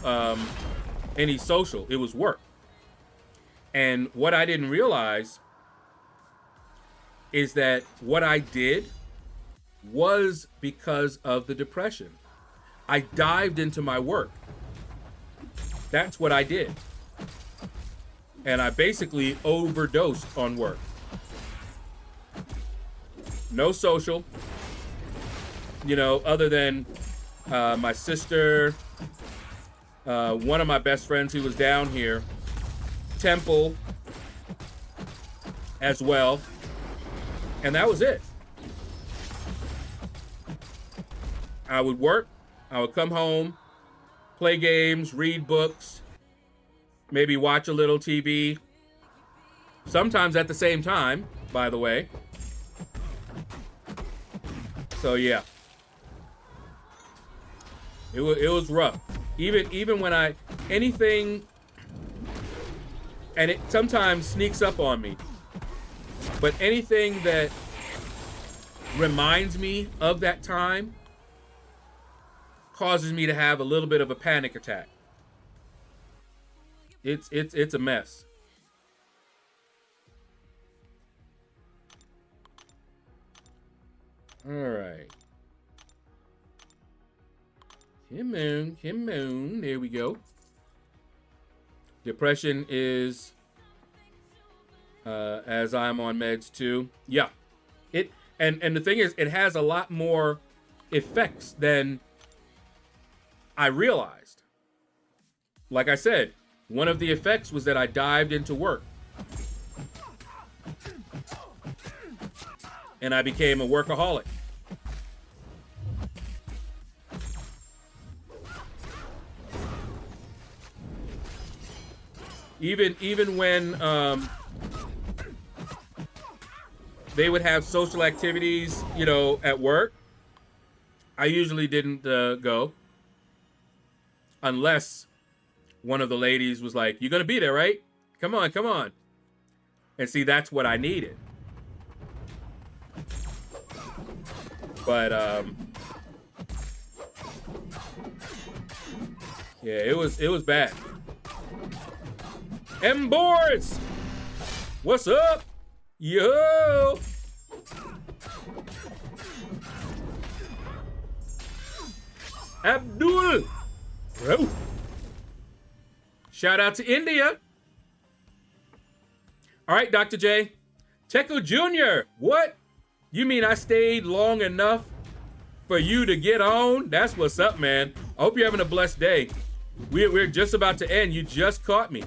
any social. It was work. And what I didn't realize is that what I did was because of the depression. I dived into my work. That's what I did. And I basically overdosed on work. No social, you know, other than my sister, one of my best friends who was down here, Temple as well, and that was it. I would work, I would come home, play games, read books, maybe watch a little TV, sometimes at the same time, by the way. So yeah, it was rough. Even when anything, and it sometimes sneaks up on me, but anything that reminds me of that time causes me to have a little bit of a panic attack. It's a mess. All right. Come on. There we go. Depression is, as I'm on meds too. Yeah. And the thing is, it has a lot more effects than I realized. Like I said, one of the effects was that I dived into work. And I became a workaholic. Even when they would have social activities, you know, at work, I usually didn't go unless one of the ladies was like, "You're gonna be there, right? Come on." And see, that's what I needed. But yeah, it was bad. Boards, what's up? Yo. Abdul. Bro. Shout out to India. All right, Dr. J. Techo Jr. What? You mean I stayed long enough for you to get on? That's what's up, man. I hope you're having a blessed day. We're just about to end. You just caught me.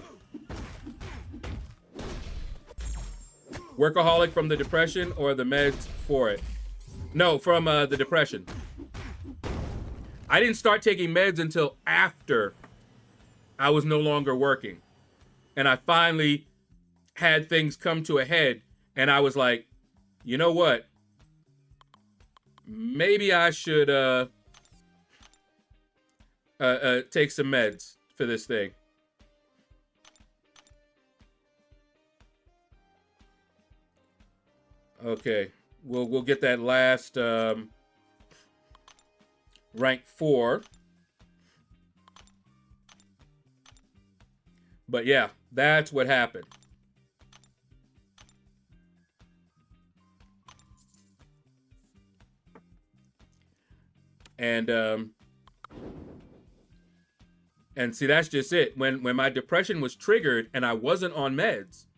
Workaholic from the depression or the meds for it? No, from the depression. I didn't start taking meds until after I was no longer working. And I finally had things come to a head. And I was like, you know what? Maybe I should take some meds for this thing. Okay, we'll get that last rank 4. But yeah, that's what happened. And see, that's just it. When my depression was triggered and I wasn't on meds,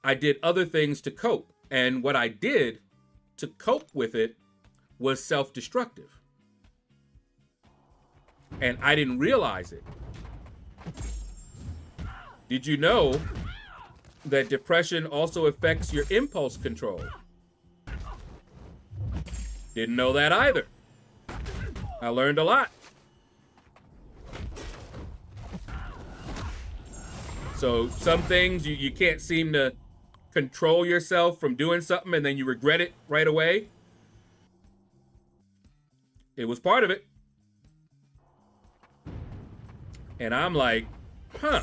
I did other things to cope. And what I did to cope with it was self-destructive. And I didn't realize it. Did you know that depression also affects your impulse control? Didn't know that either. I learned a lot. So some things you can't seem to control yourself from doing something and then you regret it right away. It was part of it. And I'm like, huh.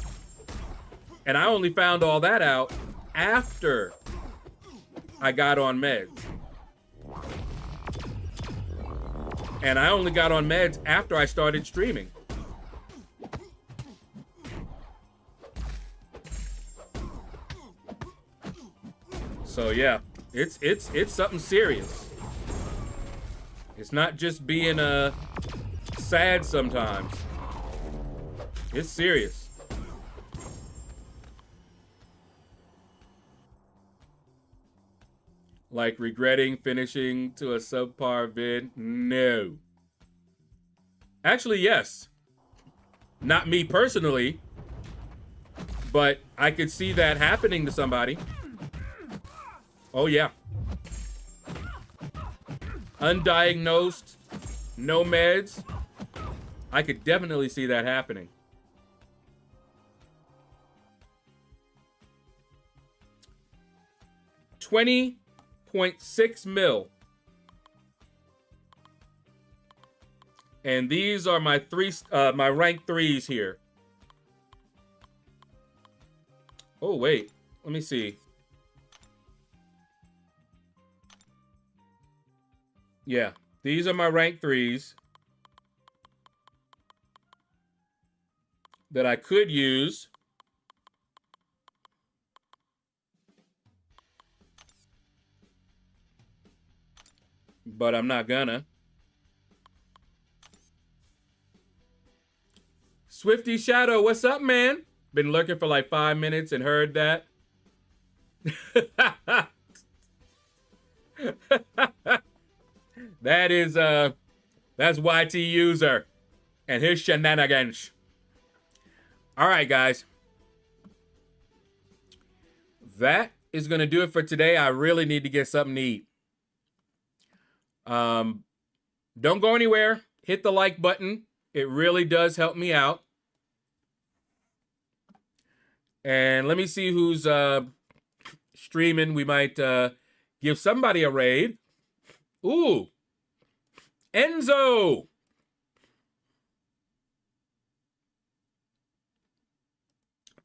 And I only found all that out after I got on meds. And I only got on meds after I started streaming. So yeah, it's something serious. It's not just being sad sometimes. It's serious. Like regretting finishing to a subpar vid? No. Actually, yes. Not me personally, but I could see that happening to somebody. Oh yeah. Undiagnosed, no meds. I could definitely see that happening. $20.6 mil. And these are my my rank 3s here. Oh wait, let me see. Yeah, these are my rank 3s that I could use. But I'm not gonna. Swifty Shadow, what's up, man? Been lurking for like 5 minutes and heard that. That is, that's YT User and his shenanigans. All right, guys. That is going to do it for today. I really need to get something to eat. Don't go anywhere. Hit the like button. It really does help me out. And let me see who's streaming. We might give somebody a raid. Ooh. Enzo.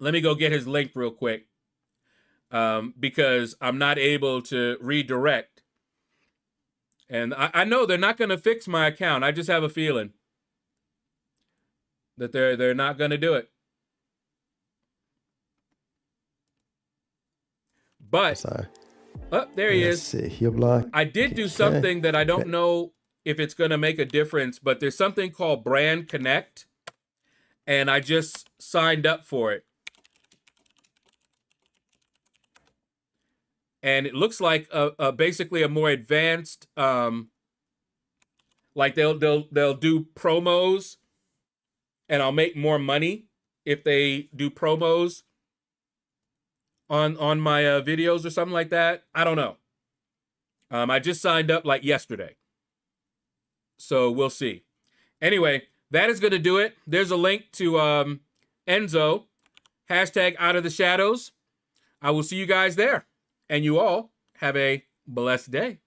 Let me go get his link real quick. Because I'm not able to redirect. And I know they're not going to fix my account. I just have a feeling that they're not going to do it. But oh, there he is. See, he'll block. I did do something that I don't know if it's going to make a difference, but there's something called Brand Connect, and I just signed up for it. And it looks like basically a more advanced, like they'll do promos, and I'll make more money if they do promos on my videos or something like that. I don't know. I just signed up like yesterday. So we'll see. Anyway, that is going to do it. There's a link to Enzo, hashtag Out of the Shadows. I will see you guys there. And you all have a blessed day.